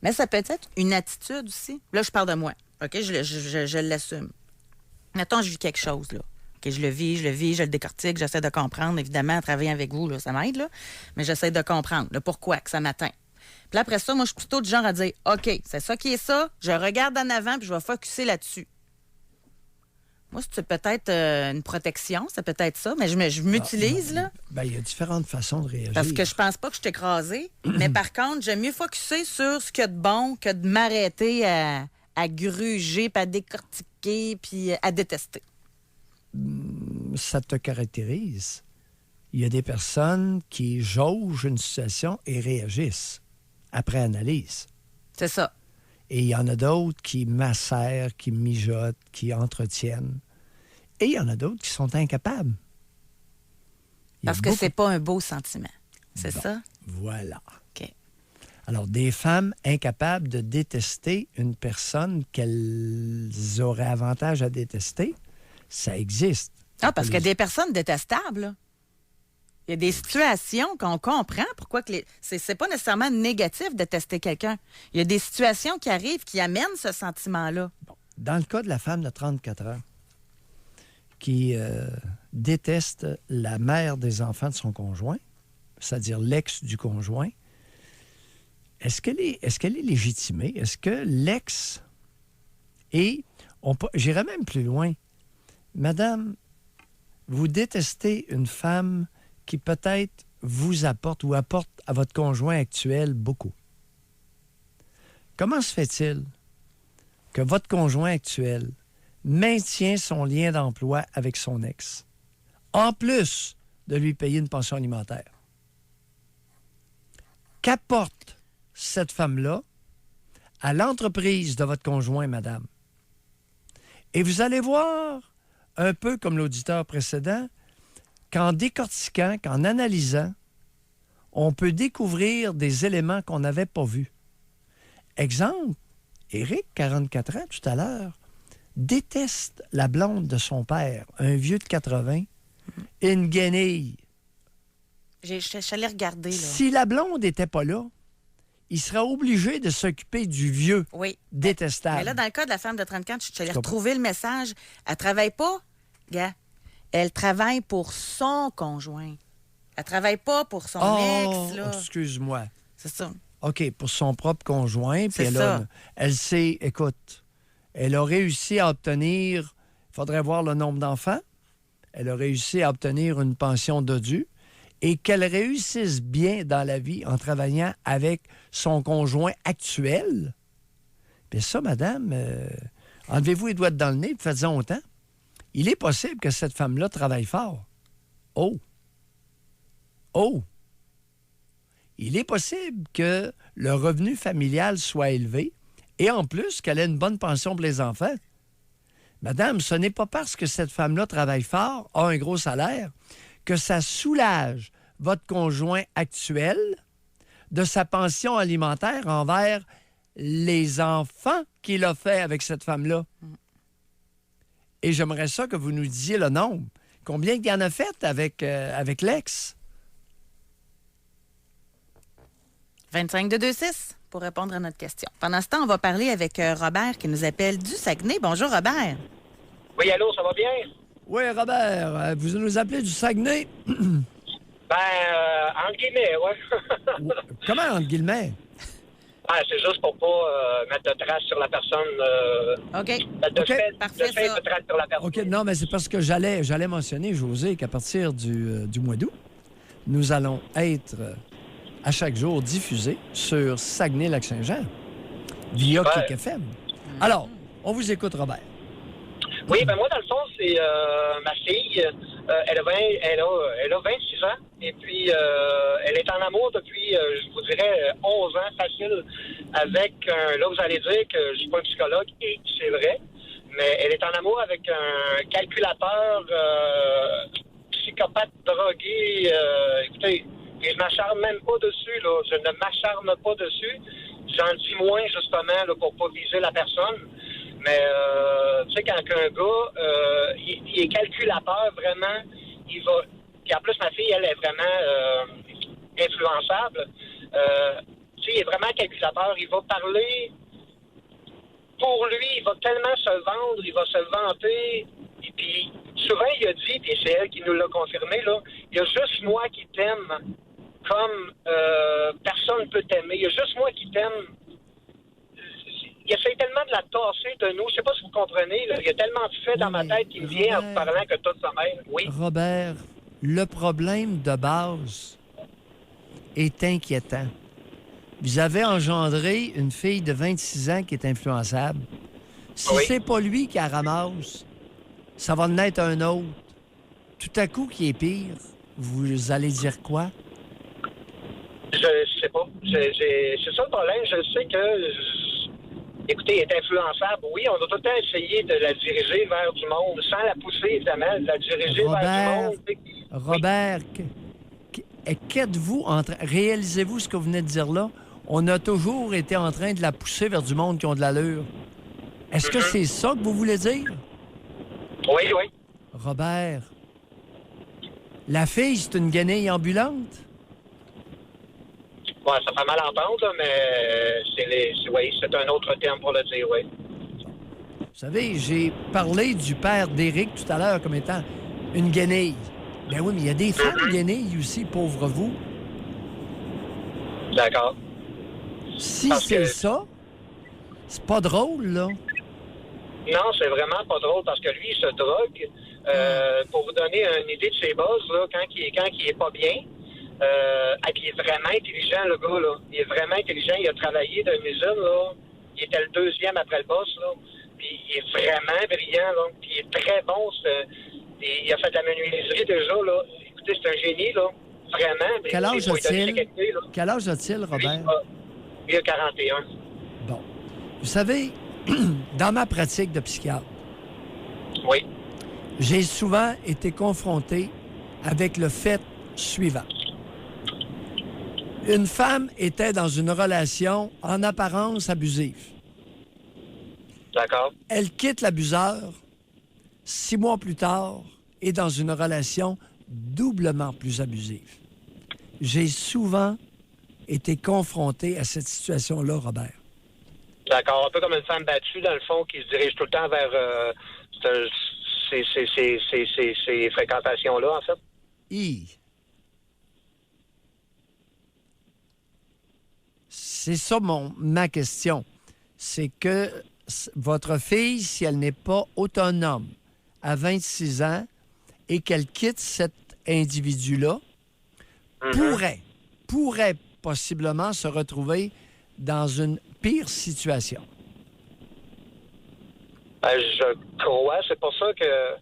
Mais ça peut être une attitude aussi. Là, je parle de moi. OK? Je l'assume. Mettons, je vis quelque chose, là. OK, je le vis, je le décortique, j'essaie de comprendre. Évidemment, en travaillant avec vous, là, ça m'aide, là. Mais j'essaie de comprendre le pourquoi que ça m'atteint. Puis là, après ça, moi, je suis plutôt du genre à dire, OK, c'est ça qui est ça, je regarde en avant, puis je vais focusser là-dessus. Moi, c'est peut-être une protection, c'est peut-être ça, mais je m'utilise, là. Ben, il y a différentes façons de réagir. Parce que je pense pas que je t'ai écrasé. Mais par contre, j'aime mieux focusser sur ce qu'il y a de bon que de m'arrêter à gruger, puis à décortiquer, puis à détester. Ça te caractérise. Il y a des personnes qui jaugent une situation et réagissent après analyse. C'est ça. Et il y en a d'autres qui macèrent, qui mijotent, qui entretiennent. Et il y en a d'autres qui sont incapables. Parce que c'est pas un beau sentiment. C'est ça? Voilà. OK. Alors, des femmes incapables de détester une personne qu'elles auraient avantage à détester, ça existe. Ah, parce qu'il y a des personnes détestables, là. Il y a des situations qu'on comprend pourquoi que c'est pas nécessairement négatif de tester quelqu'un. Il y a des situations qui arrivent qui amènent ce sentiment-là. Bon. Dans le cas de la femme de 34 ans qui déteste la mère des enfants de son conjoint, c'est-à-dire l'ex du conjoint, est-ce qu'elle est légitimée? Est-ce que l'ex est... J'irais même plus loin. Madame, vous détestez une femme qui peut-être vous apporte ou apporte à votre conjoint actuel beaucoup. Comment se fait-il que votre conjoint actuel maintient son lien d'emploi avec son ex, en plus de lui payer une pension alimentaire? Qu'apporte cette femme-là à l'entreprise de votre conjoint, madame? Et vous allez voir, un peu comme l'auditeur précédent, qu'en décortiquant, qu'en analysant, on peut découvrir des éléments qu'on n'avait pas vus. Exemple, Éric, 44 ans, tout à l'heure, déteste la blonde de son père, un vieux de 80, une guenille. Je suis allée regarder, là. Si la blonde n'était pas là, il serait obligé de s'occuper du vieux détestable. Mais là, dans le cas de la femme de 34, je suis allée retrouver le message. Elle travaille pas, gars. Elle travaille pour son conjoint. Elle travaille pas pour son ex, là. Excuse-moi. C'est ça. OK, pour son propre conjoint. C'est puis ça. Elle sait, écoute, elle a réussi à obtenir, il faudrait voir le nombre d'enfants, elle a réussi à obtenir une pension dodu et qu'elle réussisse bien dans la vie en travaillant avec son conjoint actuel. Puis ça, madame, enlevez-vous les doigts dans le nez et faites-en autant. Il est possible que cette femme-là travaille fort. Oh! Il est possible que le revenu familial soit élevé et en plus qu'elle ait une bonne pension pour les enfants. Madame, ce n'est pas parce que cette femme-là travaille fort, a un gros salaire, que ça soulage votre conjoint actuel de sa pension alimentaire envers les enfants qu'il a fait avec cette femme-là. Et j'aimerais ça que vous nous disiez le nombre. Combien il y en a fait avec l'ex? 25-226 pour répondre à notre question. Pendant ce temps, on va parler avec Robert qui nous appelle du Saguenay. Bonjour, Robert. Oui, allô, ça va bien? Oui, Robert, vous nous appelez du Saguenay? Entre guillemets, oui. Comment, entre guillemets? C'est juste pour pas mettre de traces sur la personne. OK. Parfait, de traces sur la personne. OK, non, mais c'est parce que j'allais mentionner, José, qu'à partir du mois d'août, nous allons être à chaque jour diffusés sur Saguenay-Lac-Saint-Jean via Clic FM. Alors, on vous écoute, Robert. Oui, moi, dans le fond, c'est ma fille. Elle a 26 ans. Et puis, elle est en amour depuis, je vous dirais, 11 ans facile avec là, vous allez dire que je suis pas un psychologue, et c'est vrai, mais elle est en amour avec un calculateur psychopathe drogué. Écoutez, et je m'acharne même pas dessus, là. Je ne m'acharne pas dessus. J'en dis moins, justement, là, pour pas viser la personne. Mais, tu sais, quand un gars, il est calculateur, vraiment, il va... Puis en plus, ma fille, elle est vraiment influençable. Tu sais, il est vraiment calculateur. Il va parler pour lui. Il va tellement se vendre. Il va se vanter. Et puis, souvent, il a dit, puis c'est elle qui nous l'a confirmé, là, il y a juste moi qui t'aime comme personne ne peut t'aimer. Il y a juste moi qui t'aime. Il essaie tellement de la tasser de nous. Je sais pas si vous comprenez. Là. Il y a tellement de faits dans ma tête qui me vient en vous parlant que toute sa mère. Oui. Robert, le problème de base est inquiétant. Vous avez engendré une fille de 26 ans qui est influençable. Si c'est pas lui qui la ramasse, ça va naître un autre. Tout à coup, qui est pire, vous allez dire quoi? Je sais pas. C'est ça le problème. Je sais que... Écoutez, elle est influençable. Oui, on a tout le temps essayé de la diriger vers du monde, sans la pousser, évidemment, de la diriger vers du monde. Robert, qu'êtes-vous en train... Réalisez-vous ce que vous venez de dire là? On a toujours été en train de la pousser vers du monde qui ont de l'allure. Est-ce que c'est ça que vous voulez dire? Oui, oui. Robert, la fille, c'est une guenille ambulante? Ouais, ça fait mal à entendre, là, mais c'est un autre terme pour le dire, oui. Vous savez, j'ai parlé du père d'Éric tout à l'heure comme étant une guenille. Ben oui, mais il y a des femmes guenilles aussi, pauvre vous. D'accord. Si c'est ça, c'est pas drôle, là. Non, c'est vraiment pas drôle parce que lui, il se drogue. Pour vous donner une idée de ses bases, là, quand il est pas bien, il est vraiment intelligent, le gars, là. Il est vraiment intelligent. Il a travaillé dans une usine, là. Il était le deuxième après le boss, là. Puis il est vraiment brillant, là. Puis il est très bon. Il a fait de la menuiserie déjà, là. Écoutez, c'est un génie, là. Vraiment. Quel âge a-t-il? Quel âge a-t-il, Robert? Il a 41. Bon. Vous savez, dans ma pratique de psychiatre, oui, j'ai souvent été confronté avec le fait suivant. Une femme était dans une relation en apparence abusive. D'accord. Elle quitte l'abuseur 6 mois plus tard et dans une relation doublement plus abusive. J'ai souvent été confronté à cette situation-là, Robert. D'accord. Un peu comme une femme battue, dans le fond, qui se dirige tout le temps vers ces fréquentations-là, en fait. C'est ça ma question. C'est que votre fille, si elle n'est pas autonome à 26 ans et qu'elle quitte cet individu-là, pourrait possiblement se retrouver dans une pire situation. Je crois. C'est pour ça que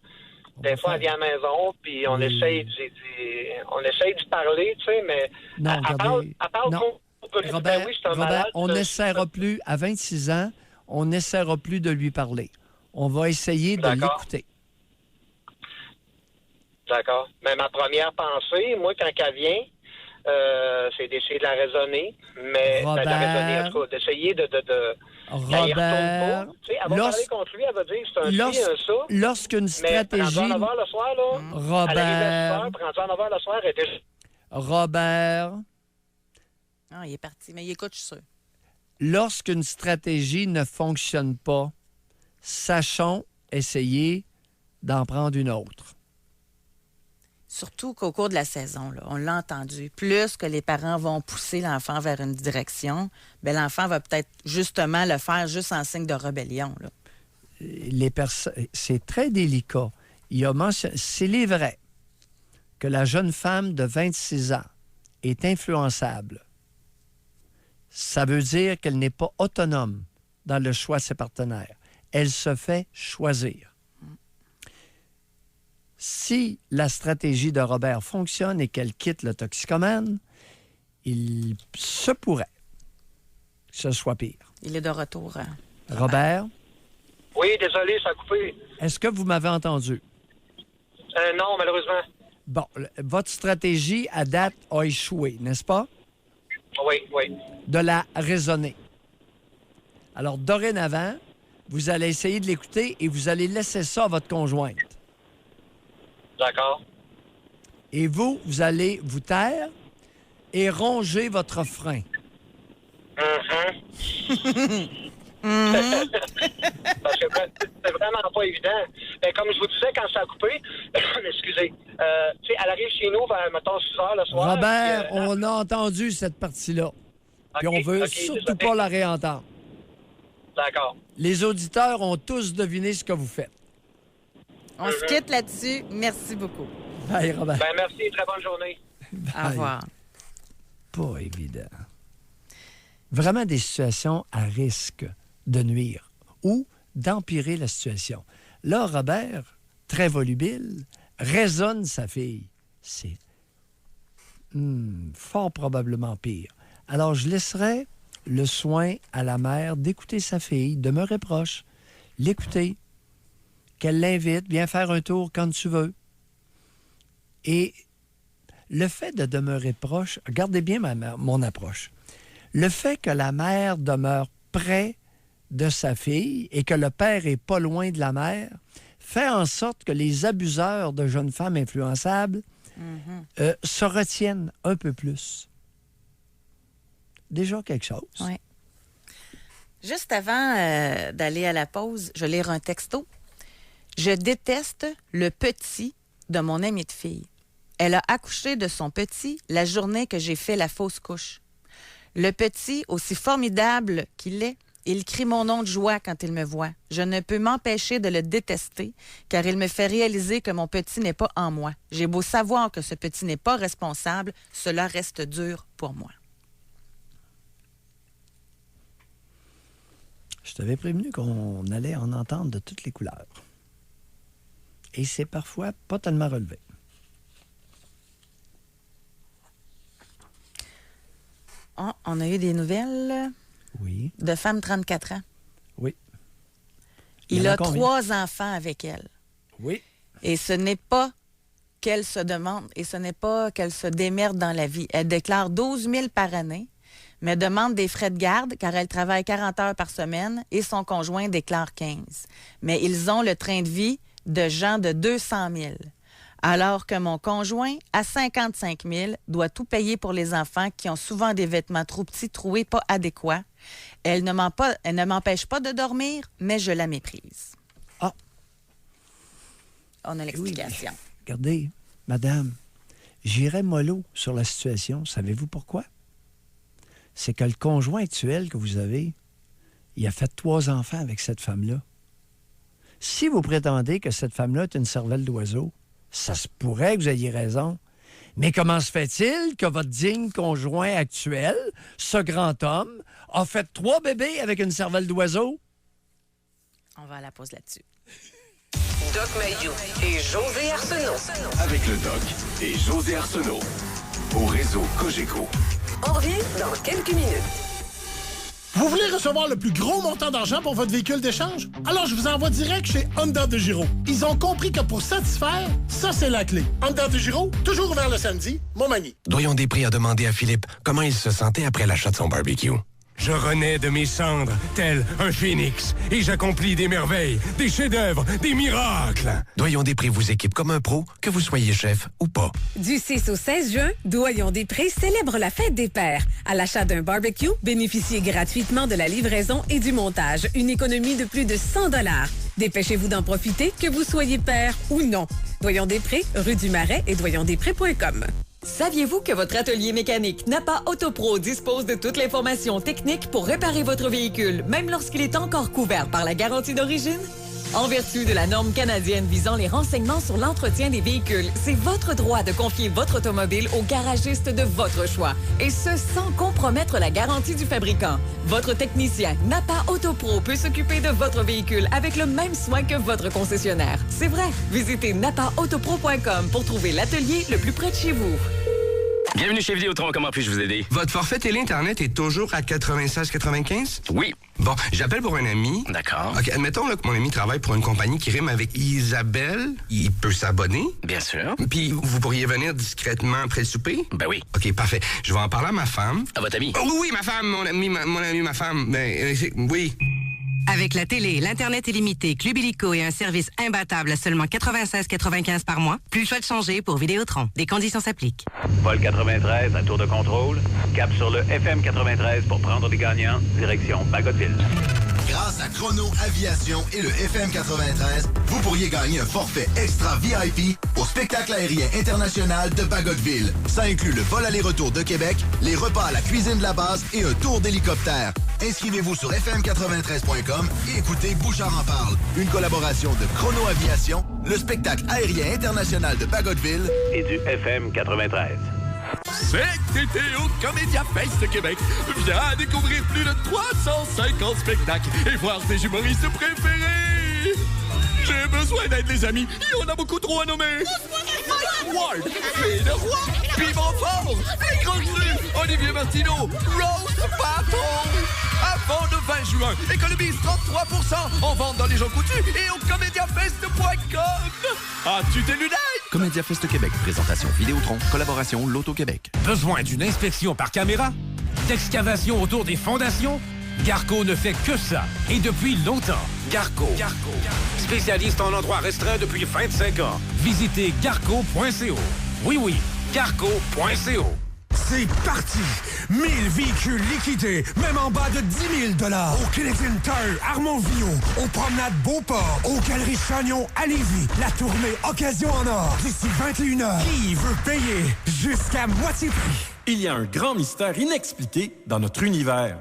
des fois, elle vient à la maison, puis on essaye de parler, tu sais, mais non, elle parle non. Robert, oui, c'est un malade, on n'essaiera plus, à 26 ans, on n'essaiera plus de lui parler. On va essayer de l'écouter. D'accord. Mais ma première pensée, moi, quand elle vient, c'est d'essayer de la raisonner, mais de la raisonner, en tout cas, d'essayer de Robert, elle va parler contre lui, elle va dire c'est un ci, un ça. Lorsqu'une stratégie... Mais 9h le soir, là, Robert... Elle arrive à 9h le soir, elle est déjà... Robert... Ah, il est parti, mais il écoute, je suis sûr. Lorsqu'une stratégie ne fonctionne pas, sachons essayer d'en prendre une autre. Surtout qu'au cours de la saison, là, on l'a entendu, plus que les parents vont pousser l'enfant vers une direction, bien, l'enfant va peut-être justement le faire juste en signe de rébellion. Là. C'est très délicat. S'il est vrai que la jeune femme de 26 ans est influençable, ça veut dire qu'elle n'est pas autonome dans le choix de ses partenaires. Elle se fait choisir. Si la stratégie de Robert fonctionne et qu'elle quitte le toxicomane, il se pourrait que ce soit pire. Il est de retour. Robert? Oui, désolé, ça a coupé. Est-ce que vous m'avez entendu? Non, malheureusement. Bon, votre stratégie à date a échoué, n'est-ce pas? Oui, oui. De la raisonner. Alors, dorénavant, vous allez essayer de l'écouter et vous allez laisser ça à votre conjointe. D'accord. Et vous allez vous taire et ronger votre frein. Parce que c'est vraiment pas évident. Mais comme je vous disais quand ça a coupé, excusez, tu sais, elle arrive chez nous vers, mettons, 6 heures le soir. Robert, puis, on a entendu cette partie-là. Puis on veut surtout désolé. pas la réentendre. D'accord. Les auditeurs ont tous deviné ce que vous faites. On se quitte là-dessus. Merci beaucoup. Bye, Robert. Ben, merci, très bonne journée. Au revoir. Pas évident. Vraiment des situations à risque de nuire ou d'empirer la situation. Là, Robert, très volubile, raisonne sa fille. C'est fort probablement pire. Alors, je laisserai le soin à la mère d'écouter sa fille, demeurer proche, l'écouter, qu'elle l'invite, viens faire un tour quand tu veux. Et le fait de demeurer proche, regardez bien mon approche, le fait que la mère demeure près de sa fille et que le père est pas loin de la mère fait en sorte que les abuseurs de jeunes femmes influençables se retiennent un peu plus. Déjà quelque chose. Oui. Juste avant d'aller à la pause, je lire un texto. Je déteste le petit de mon amie de fille. Elle a accouché de son petit la journée que j'ai fait la fausse couche. Le petit, aussi formidable qu'il est, il crie mon nom de joie quand il me voit. Je ne peux m'empêcher de le détester, car il me fait réaliser que mon petit n'est pas en moi. J'ai beau savoir que ce petit n'est pas responsable, cela reste dur pour moi. Je t'avais prévenu qu'on allait en entendre de toutes les couleurs. Et c'est parfois pas tellement relevé. Oh, on a eu des nouvelles de femme de 34 ans. Oui. Il a 3 enfants avec elle. Oui. Et ce n'est pas qu'elle se demande, et ce n'est pas qu'elle se démerde dans la vie. Elle déclare 12 000 par année, mais demande des frais de garde car elle travaille 40 heures par semaine et son conjoint déclare 15. Mais ils ont le train de vie de gens de 200 000. Alors que mon conjoint, à 55 000, doit tout payer pour les enfants qui ont souvent des vêtements trop petits, troués, pas adéquats. Elle ne m'empêche pas de dormir, mais je la méprise. Ah! On a l'explication. Oui. Regardez, madame, j'irai mollo sur la situation. Savez-vous pourquoi? C'est que le conjoint actuel que vous avez, il a fait 3 enfants avec cette femme-là. Si vous prétendez que cette femme-là est une cervelle d'oiseau, ça se pourrait que vous ayez raison. Mais comment se fait-il que votre digne conjoint actuel, ce grand homme, a fait 3 bébés avec une cervelle d'oiseau? On va à la pause là-dessus. Doc Mayou et José Arsenault. Avec le Doc et José Arsenault. Au réseau Cogeco. On revient dans quelques minutes. Vous voulez recevoir le plus gros montant d'argent pour votre véhicule d'échange? Alors, je vous envoie direct chez Honda de Giro. Ils ont compris que pour satisfaire, ça, c'est la clé. Honda de Giro, toujours ouvert le samedi, Montmagny. Doyon-Després a demandé à Philippe comment il se sentait après l'achat de son barbecue. Je renais de mes cendres, tel un phénix, et j'accomplis des merveilles, des chefs-d'œuvre, des miracles. Doyon-Després vous équipe comme un pro, que vous soyez chef ou pas. Du 6 au 16 juin, Doyon-Després célèbre la fête des pères. À l'achat d'un barbecue, bénéficiez gratuitement de la livraison et du montage. Une économie de plus de 100 $. Dépêchez-vous d'en profiter, que vous soyez père ou non. Doyon-Després, rue du Marais et doyondesprés.com. Saviez-vous que votre atelier mécanique Napa Autopro dispose de toute l'information technique pour réparer votre véhicule, même lorsqu'il est encore couvert par la garantie d'origine? En vertu de la norme canadienne visant les renseignements sur l'entretien des véhicules, c'est votre droit de confier votre automobile au garagiste de votre choix, et ce sans compromettre la garantie du fabricant. Votre technicien Napa Autopro peut s'occuper de votre véhicule avec le même soin que votre concessionnaire. C'est vrai, visitez napaautopro.com pour trouver l'atelier le plus près de chez vous. Bienvenue chez Vidéotron, comment puis-je vous aider? Votre forfait télé-internet est toujours à 96,95? Oui. Bon, j'appelle pour un ami. D'accord. OK, admettons là, que mon ami travaille pour une compagnie qui rime avec Isabelle. Il peut s'abonner. Bien sûr. Puis vous pourriez venir discrètement après le souper? Ben oui. OK, parfait. Je vais en parler à ma femme. À votre ami? Oh, oui, ma femme, mon ami, ma femme. Ben, oui. Avec la télé, l'Internet illimité, Club Illico et un service imbattable à seulement 96,95 par mois, plus le choix de changer pour Vidéotron. Des conditions s'appliquent. Vol 93 à tour de contrôle. Cap sur le FM 93 pour prendre les gagnants. Direction Bagotville. Grâce à Chrono Aviation et le FM 93, vous pourriez gagner un forfait extra VIP au spectacle aérien international de Bagotville. Ça inclut le vol aller-retour de Québec, les repas à la cuisine de la base et un tour d'hélicoptère. Inscrivez-vous sur fm93.com et écoutez Bouchard en parle. Une collaboration de Chrono Aviation, le spectacle aérien international de Bagotville et du FM 93. Cet été au Comédia Fest Québec, viens découvrir plus de 350 spectacles et voir tes humoristes préférés. J'ai besoin d'aide, les amis. Il y en a beaucoup trop à nommer. Ward, Phil Roy, Piment Fort, Les Crochus, Olivier Martineau, Rose Battle. Avant le 20 juin, économise 33% en vente dans les gens coutus et au comédiafest.com. As-tu tes lunettes? Comédia Fest Québec. Présentation Vidéotron. Collaboration Loto-Québec. Besoin d'une inspection par caméra? D'excavation autour des fondations? Garco ne fait que ça. Et depuis longtemps. Garco. Spécialiste en endroits restreints depuis 25 ans. Visitez garco.co. Oui, garco.co. C'est parti! 1000 véhicules liquidés, même en bas de 10 000 $ au Canadian Tire, Armand-Villot, aux promenades Beauport, aux Galeries Chagnon à Lévis. La tournée Occasion en or, d'ici 21h. Qui veut payer jusqu'à moitié prix? Il y a un grand mystère inexpliqué dans notre univers.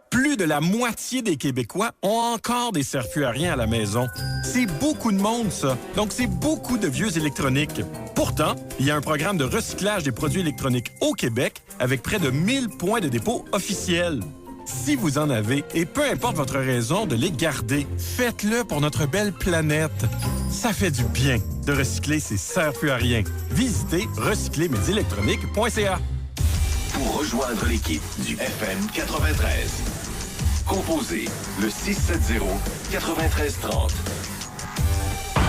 Plus de la moitié des Québécois ont encore des serre-fûts à rien à la maison. C'est beaucoup de monde, ça. Donc, c'est beaucoup de vieux électroniques. Pourtant, il y a un programme de recyclage des produits électroniques au Québec avec près de 1000 points de dépôt officiels. Si vous en avez, et peu importe votre raison de les garder, faites-le pour notre belle planète. Ça fait du bien de recycler ces serre-fûts à rien. Visitez recyclermesélectroniques.ca. Pour rejoindre l'équipe du FM 93, composez le 670-9330.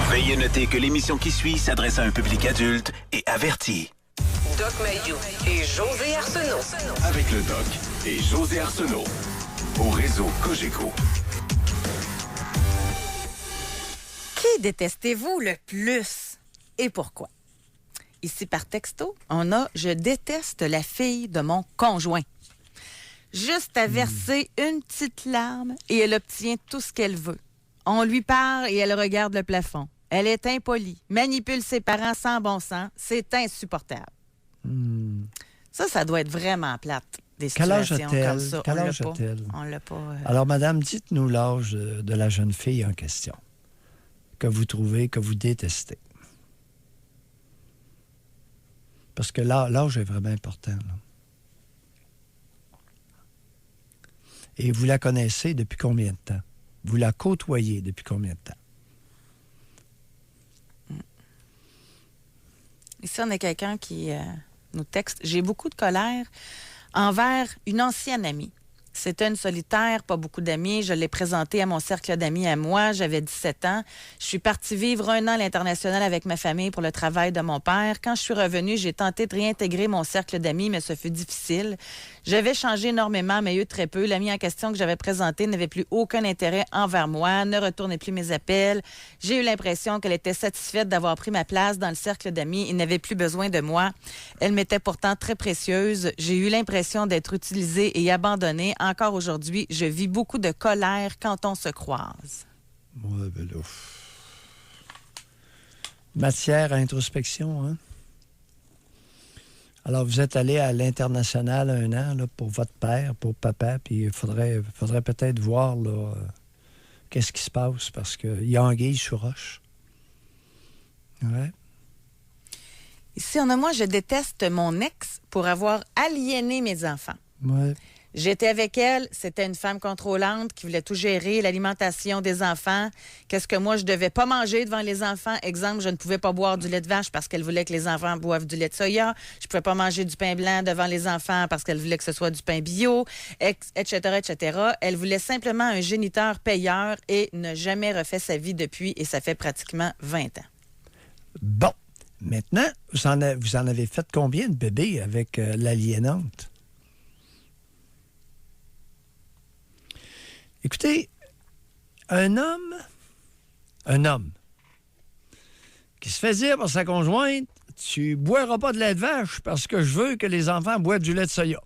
Veuillez noter que l'émission qui suit s'adresse à un public adulte et averti. Doc Mayou et José Arsenault. Avec le Doc et José Arsenault. Au réseau Cogeco. Qui détestez-vous le plus et pourquoi? Ici, par texto, on a « Je déteste la fille de mon conjoint ». Juste à verser une petite larme et elle obtient tout ce qu'elle veut. On lui parle et elle regarde le plafond. Elle est impolie, manipule ses parents sans bon sens. C'est insupportable. Ça doit être vraiment plate, des situations comme ça. Quel âge a-t-elle? On l'a pas... Alors, madame, dites-nous l'âge de la jeune fille en question, que vous trouvez, que vous détestez. Parce que l'âge est vraiment important. Là. Et vous la connaissez depuis combien de temps? Vous la côtoyez depuis combien de temps? Ici, on a quelqu'un qui nous texte. J'ai beaucoup de colère envers une ancienne amie. C'était une solitaire, pas beaucoup d'amis. Je l'ai présentée à mon cercle d'amis à moi. J'avais 17 ans. Je suis partie vivre 1 an à l'international avec ma famille pour le travail de mon père. Quand je suis revenue, j'ai tenté de réintégrer mon cercle d'amis, mais ce fut difficile. J'avais changé énormément, mais eux très peu. L'ami en question que j'avais présenté n'avait plus aucun intérêt envers moi, ne retournait plus mes appels. J'ai eu l'impression qu'elle était satisfaite d'avoir pris ma place dans le cercle d'amis et n'avait plus besoin de moi. Elle m'était pourtant très précieuse. J'ai eu l'impression d'être utilisée et abandonnée. Encore aujourd'hui, je vis beaucoup de colère quand on se croise. Ouais, ben là. Matière à introspection, hein? Alors, vous êtes allé à l'international 1 an là, pour votre père, pour papa, puis il faudrait peut-être voir là, qu'est-ce qui se passe, parce qu'il y a anguille sous roche. Ouais. Ici, on a moi, je déteste mon ex pour avoir aliéné mes enfants. Ouais. J'étais avec elle, c'était une femme contrôlante qui voulait tout gérer, l'alimentation des enfants. Qu'est-ce que moi, je devais pas manger devant les enfants? Exemple, je ne pouvais pas boire du lait de vache parce qu'elle voulait que les enfants boivent du lait de soya. Je pouvais pas manger du pain blanc devant les enfants parce qu'elle voulait que ce soit du pain bio, etc., etc. Elle voulait simplement un géniteur payeur et n'a jamais refait sa vie depuis, et ça fait pratiquement 20 ans. Bon, maintenant, vous en avez fait combien de bébés avec l'aliénante? Écoutez, un homme qui se fait dire par sa conjointe, tu boiras pas de lait de vache parce que je veux que les enfants boivent du lait de soya.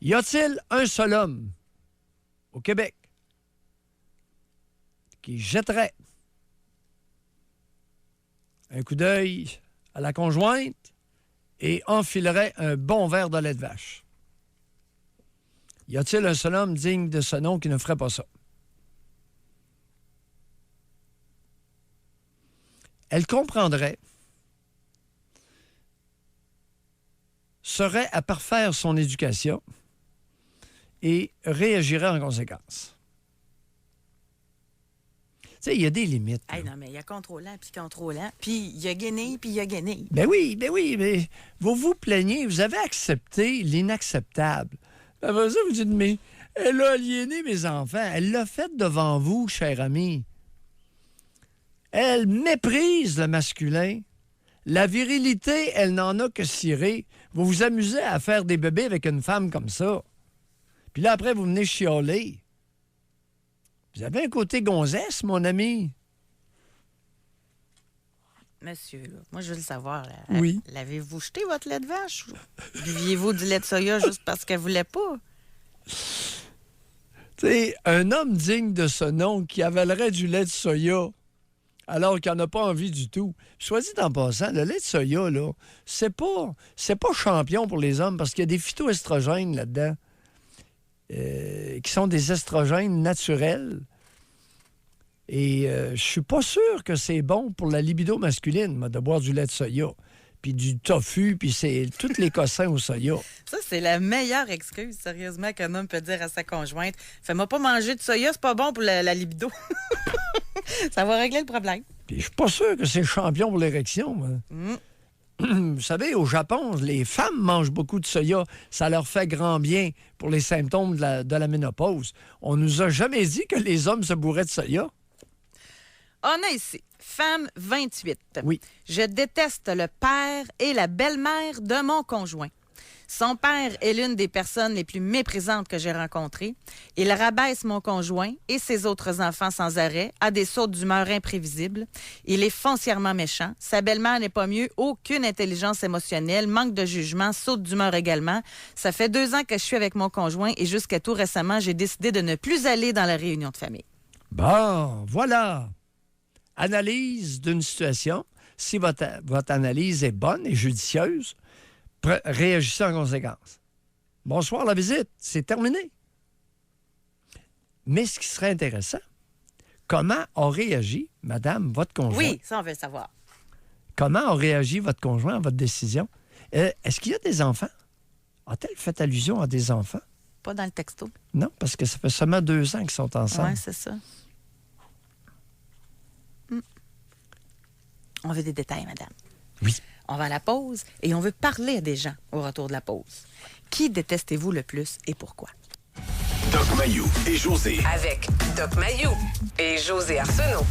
Y a-t-il un seul homme au Québec qui jetterait un coup d'œil à la conjointe et enfilerait un bon verre de lait de vache? Y a-t-il un seul homme digne de ce nom qui ne ferait pas ça? Elle comprendrait, serait à parfaire son éducation et réagirait en conséquence. Tu sais, il y a des limites. Hey, non, mais il y a contrôlant, puis il y a gainé, puis il y a gainé. Ben oui, mais vous vous plaignez, vous avez accepté l'inacceptable. Après ça, vous dites, mais elle a aliéné mes enfants. Elle l'a fait devant vous, cher ami. Elle méprise le masculin. La virilité, elle n'en a que cirer. Vous vous amusez à faire des bébés avec une femme comme ça. Puis là, après, vous venez chialer. Vous avez un côté gonzesse, mon ami. Monsieur, là, moi, je veux le savoir. Là. Oui. L'avez-vous jeté, votre lait de vache? Buviez-vous du lait de soya juste parce qu'elle voulait pas? Tu sais, un homme digne de ce nom qui avalerait du lait de soya alors qu'il n'en a pas envie du tout. Soit dit en passant, le lait de soya, là, c'est pas champion pour les hommes parce qu'il y a des phytoestrogènes là-dedans qui sont des estrogènes naturels. Et je suis pas sûr que c'est bon pour la libido masculine, de boire du lait de soya, puis du tofu, puis c'est tous les cossins au soya. Ça, c'est la meilleure excuse, sérieusement, qu'un homme peut dire à sa conjointe. Fais-moi pas manger de soya, c'est pas bon pour la libido. Ça va régler le problème. Puis je suis pas sûr que c'est champion pour l'érection, moi. Vous savez, au Japon, les femmes mangent beaucoup de soya. Ça leur fait grand bien pour les symptômes de la ménopause. On nous a jamais dit que les hommes se bourraient de soya. On a ici, femme 28. Oui. Je déteste le père et la belle-mère de mon conjoint. Son père est l'une des personnes les plus méprisantes que j'ai rencontrées. Il rabaisse mon conjoint et ses autres enfants sans arrêt, a des sautes d'humeur imprévisibles. Il est foncièrement méchant. Sa belle-mère n'est pas mieux, aucune intelligence émotionnelle, manque de jugement, saute d'humeur également. Ça fait 2 ans que je suis avec mon conjoint et jusqu'à tout récemment, j'ai décidé de ne plus aller dans la réunion de famille. Bon, voilà. Analyse d'une situation. Si votre analyse est bonne et judicieuse, réagissez en conséquence. Bonsoir, la visite, c'est terminé. Mais ce qui serait intéressant, comment a réagi, madame, votre conjoint? Oui, ça, on veut le savoir. Comment a réagi votre conjoint à votre décision? Est-ce qu'il y a des enfants? A-t-elle fait allusion à des enfants? Pas dans le texto. Non, parce que ça fait seulement 2 ans qu'ils sont ensemble. Oui, c'est ça. On veut des détails, madame. Oui. On va à la pause et on veut parler à des gens au retour de la pause. Qui détestez-vous le plus et pourquoi? Doc Mayou et José. Avec Doc Mayou et José Arsenault.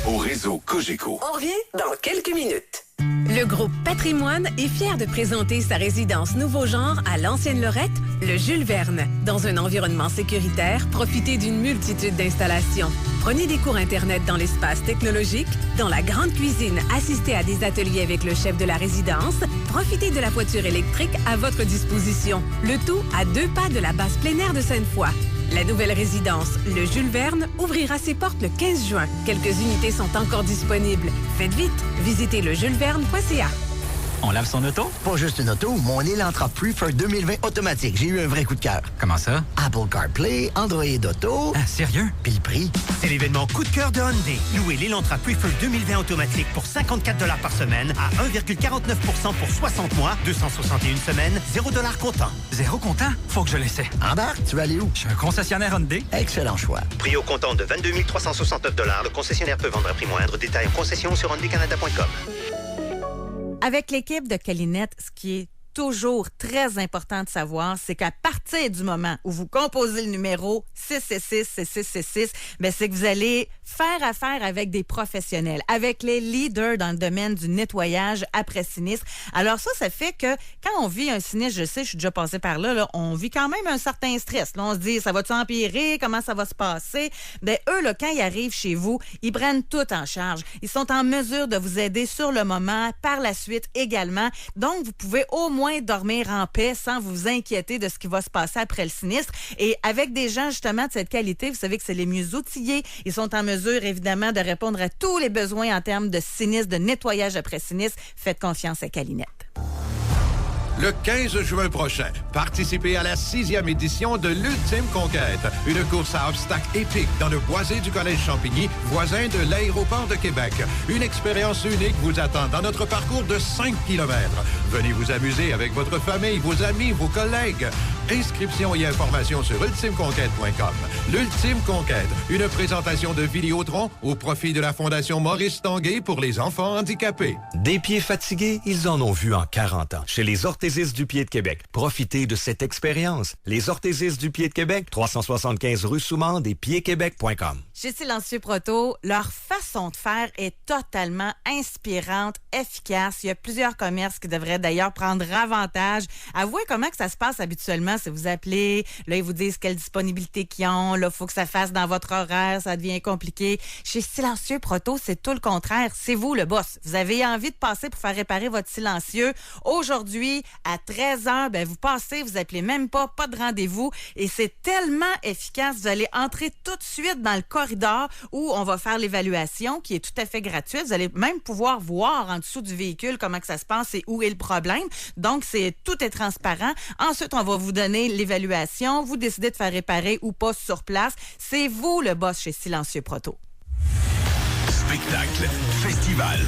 Au réseau Cogeco. On revient dans quelques minutes. Le groupe Patrimoine est fier de présenter sa résidence nouveau genre à l'Ancienne Lorette, le Jules Verne. Dans un environnement sécuritaire, profitez d'une multitude d'installations. Prenez des cours Internet dans l'espace technologique, dans la grande cuisine, assistez à des ateliers avec le chef de la résidence, profitez de la voiture électrique à votre disposition. Le tout à 2 pas de la base plein air de Sainte-Foy. La nouvelle résidence, le Jules Verne, ouvrira ses portes le 15 juin. Quelques unités sont encore disponibles. Faites vite, visitez lejulesverne.ca. On lave son auto? Pas juste une auto, mon Elantra Preferred 2020 automatique. J'ai eu un vrai coup de cœur. Comment ça? Apple CarPlay, Android Auto. Ah, sérieux? Puis le prix? C'est l'événement coup de cœur de Hyundai. Louez l'Elantra Preferred 2020 automatique pour 54 $ par semaine à 1,49 % pour 60 mois, 261 semaines, 0 $ comptant. 0 comptant? Faut que je l'essaie. Embarque, tu vas aller où? Je suis un concessionnaire Hyundai. Excellent choix. Prix au comptant de 22 369 $. Le concessionnaire peut vendre à prix moindre. Détails en concession sur hyundaicanada.com. Avec l'équipe de Calinette, ce qui est toujours très important de savoir, c'est qu'à partir du moment où vous composez le numéro 666-6666, bien, c'est que vous allez faire affaire avec des professionnels, avec les leaders dans le domaine du nettoyage après sinistre. Alors ça fait que quand on vit un sinistre, je sais, je suis déjà passée par là, on vit quand même un certain stress. Là, on se dit, ça va-tu empirer? Comment ça va se passer? Bien, eux, là, quand ils arrivent chez vous, ils prennent tout en charge. Ils sont en mesure de vous aider sur le moment, par la suite également. Donc, vous pouvez au moins moins dormir en paix sans vous inquiéter de ce qui va se passer après le sinistre. Et avec des gens, justement, de cette qualité, vous savez que c'est les mieux outillés. Ils sont en mesure, évidemment, de répondre à tous les besoins en termes de sinistre, de nettoyage après sinistre. Faites confiance à Calinette. Le 15 juin prochain, participez à la 6e édition de l'Ultime Conquête, une course à obstacles épique dans le boisé du Collège Champigny, voisin de l'aéroport de Québec. Une expérience unique vous attend dans notre parcours de 5 km. Venez vous amuser avec votre famille, vos amis, vos collègues. Inscriptions et informations sur ultimeconquête.com. L'Ultime Conquête, une présentation de Vidéotron au profit de la Fondation Maurice Tanguay pour les enfants handicapés. Des pieds fatigués, ils en ont vu en 40 ans. Chez les orthésistes du pied de Québec. Profitez de cette expérience. Les orthésistes du pied de Québec, 375 rue Soumande et piedquebec.com. Chez Silencieux Proto, leur façon de faire est totalement inspirante, efficace. Il y a plusieurs commerces qui devraient d'ailleurs prendre avantage. Avouez comment que ça se passe habituellement si vous appelez. Là, ils vous disent quelle disponibilité qu'ils ont. Là, il faut que ça fasse dans votre horaire. Ça devient compliqué. Chez Silencieux Proto, c'est tout le contraire. C'est vous le boss. Vous avez envie de passer pour faire réparer votre silencieux. Aujourd'hui, à 13h, ben vous passez, vous appelez même pas de rendez-vous. Et c'est tellement efficace. Vous allez entrer tout de suite dans le corridor où on va faire l'évaluation qui est tout à fait gratuite. Vous allez même pouvoir voir en dessous du véhicule comment que ça se passe et où est le problème. Donc, tout est transparent. Ensuite, on va vous donner l'évaluation. Vous décidez de faire réparer ou pas sur place. C'est vous le boss chez Silencieux Proto. Spectacle, festival,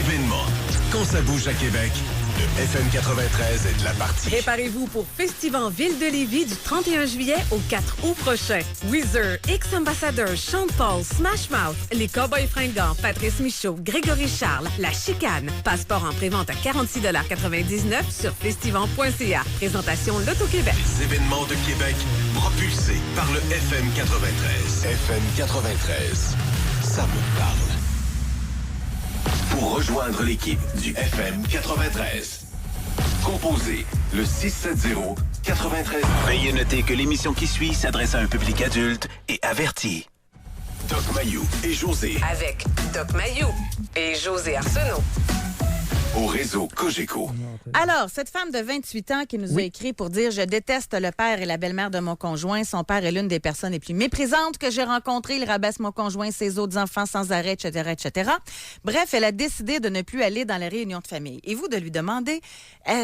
événement. Quand ça bouge à Québec, le FM 93 est de la partie. Préparez-vous pour Festival Ville de Lévis du 31 juillet au 4 août prochain. Weezer, X-Ambassadeur, Sean Paul, Smash Mouth, les Cowboys Fringants, Patrice Michaud, Grégory Charles, La Chicane. Passeport en prévente à 46,99 sur festival.ca. Présentation L'Auto-Québec. Les événements de Québec propulsés par le FM 93. FM 93, ça me parle. Pour rejoindre l'équipe du FM 93, composez le 670-93. Veuillez noter que l'émission qui suit s'adresse à un public adulte et averti. Doc Mayou et José. Avec Doc Mayou et José Arsenault. Au réseau Cogeco. Alors, cette femme de 28 ans qui nous a écrit pour dire « Je déteste le père et la belle-mère de mon conjoint. Son père est l'une des personnes les plus méprisantes que j'ai rencontrées. Il rabaisse mon conjoint, ses autres enfants sans arrêt, etc., etc. » Bref, elle a décidé de ne plus aller dans les réunions de famille. Et vous, de lui demander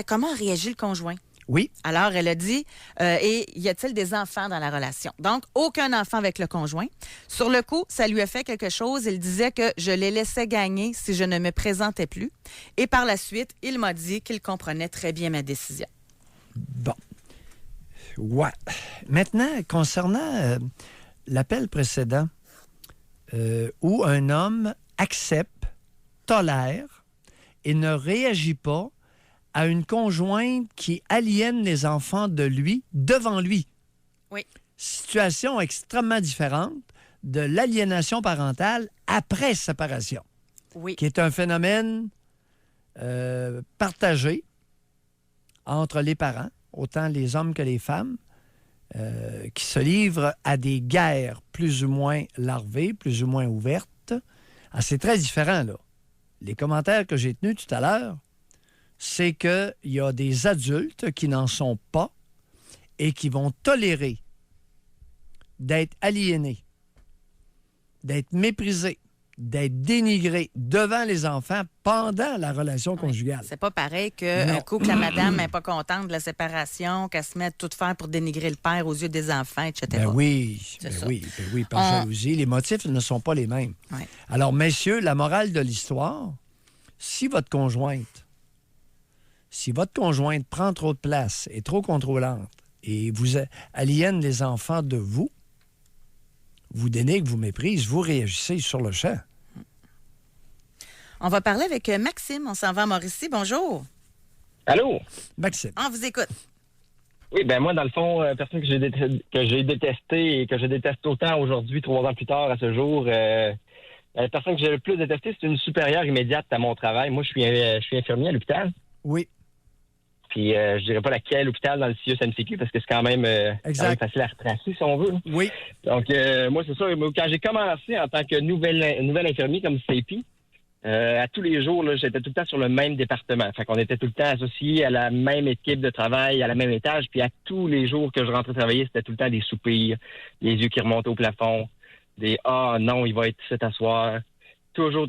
comment réagit le conjoint. Oui. Alors, elle a dit, et y a-t-il des enfants dans la relation? Donc, aucun enfant avec le conjoint. Sur le coup, ça lui a fait quelque chose. Il disait que je les laissais gagner si je ne me présentais plus. Et par la suite, il m'a dit qu'il comprenait très bien ma décision. Bon. Ouais. Maintenant, concernant l'appel précédent, où un homme accepte, tolère et ne réagit pas à une conjointe qui aliène les enfants de lui devant lui. Oui. Situation extrêmement différente de l'aliénation parentale après séparation. Oui. Qui est un phénomène partagé entre les parents, autant les hommes que les femmes, qui se livrent à des guerres plus ou moins larvées, plus ou moins ouvertes. Ah, c'est très différent, là. Les commentaires que j'ai tenus tout à l'heure, c'est qu'il y a des adultes qui n'en sont pas et qui vont tolérer d'être aliénés, d'être méprisés, d'être dénigrés devant les enfants pendant la relation conjugale. C'est pas pareil qu'un coup que la madame n'est pas contente de la séparation, qu'elle se met à tout faire pour dénigrer le père aux yeux des enfants, etc. Ben oui, par jalousie. Les motifs ne sont pas les mêmes. Ouais. Alors, messieurs, la morale de l'histoire, si votre conjointe prend trop de place, est trop contrôlante et vous aliène les enfants de vous, vous dénigre, vous méprise, vous réagissez sur le champ. On va parler avec Maxime. On s'en va à Mauricie. Bonjour. Allô? Maxime. On vous écoute. Oui, ben moi, dans le fond, personne que j'ai détesté et que je déteste autant aujourd'hui, 3 ans plus tard, à ce jour, la personne que j'ai le plus détestée, c'est une supérieure immédiate à mon travail. Moi, je suis infirmier à l'hôpital. Oui. Puis, je dirais pas laquelle hôpital dans le CIUS-MCQ parce que c'est quand même facile à retracer, si on veut. Oui. Donc, moi, c'est ça. Quand j'ai commencé en tant que nouvelle infirmier comme CP, À tous les jours, là, j'étais tout le temps sur le même département. Fait qu'on était tout le temps associés à la même équipe de travail, à la même étage. Puis à tous les jours que je rentrais travailler, c'était tout le temps des soupirs, les yeux qui remontaient au plafond, des « Ah non, il va être ici à soir ». Toujours.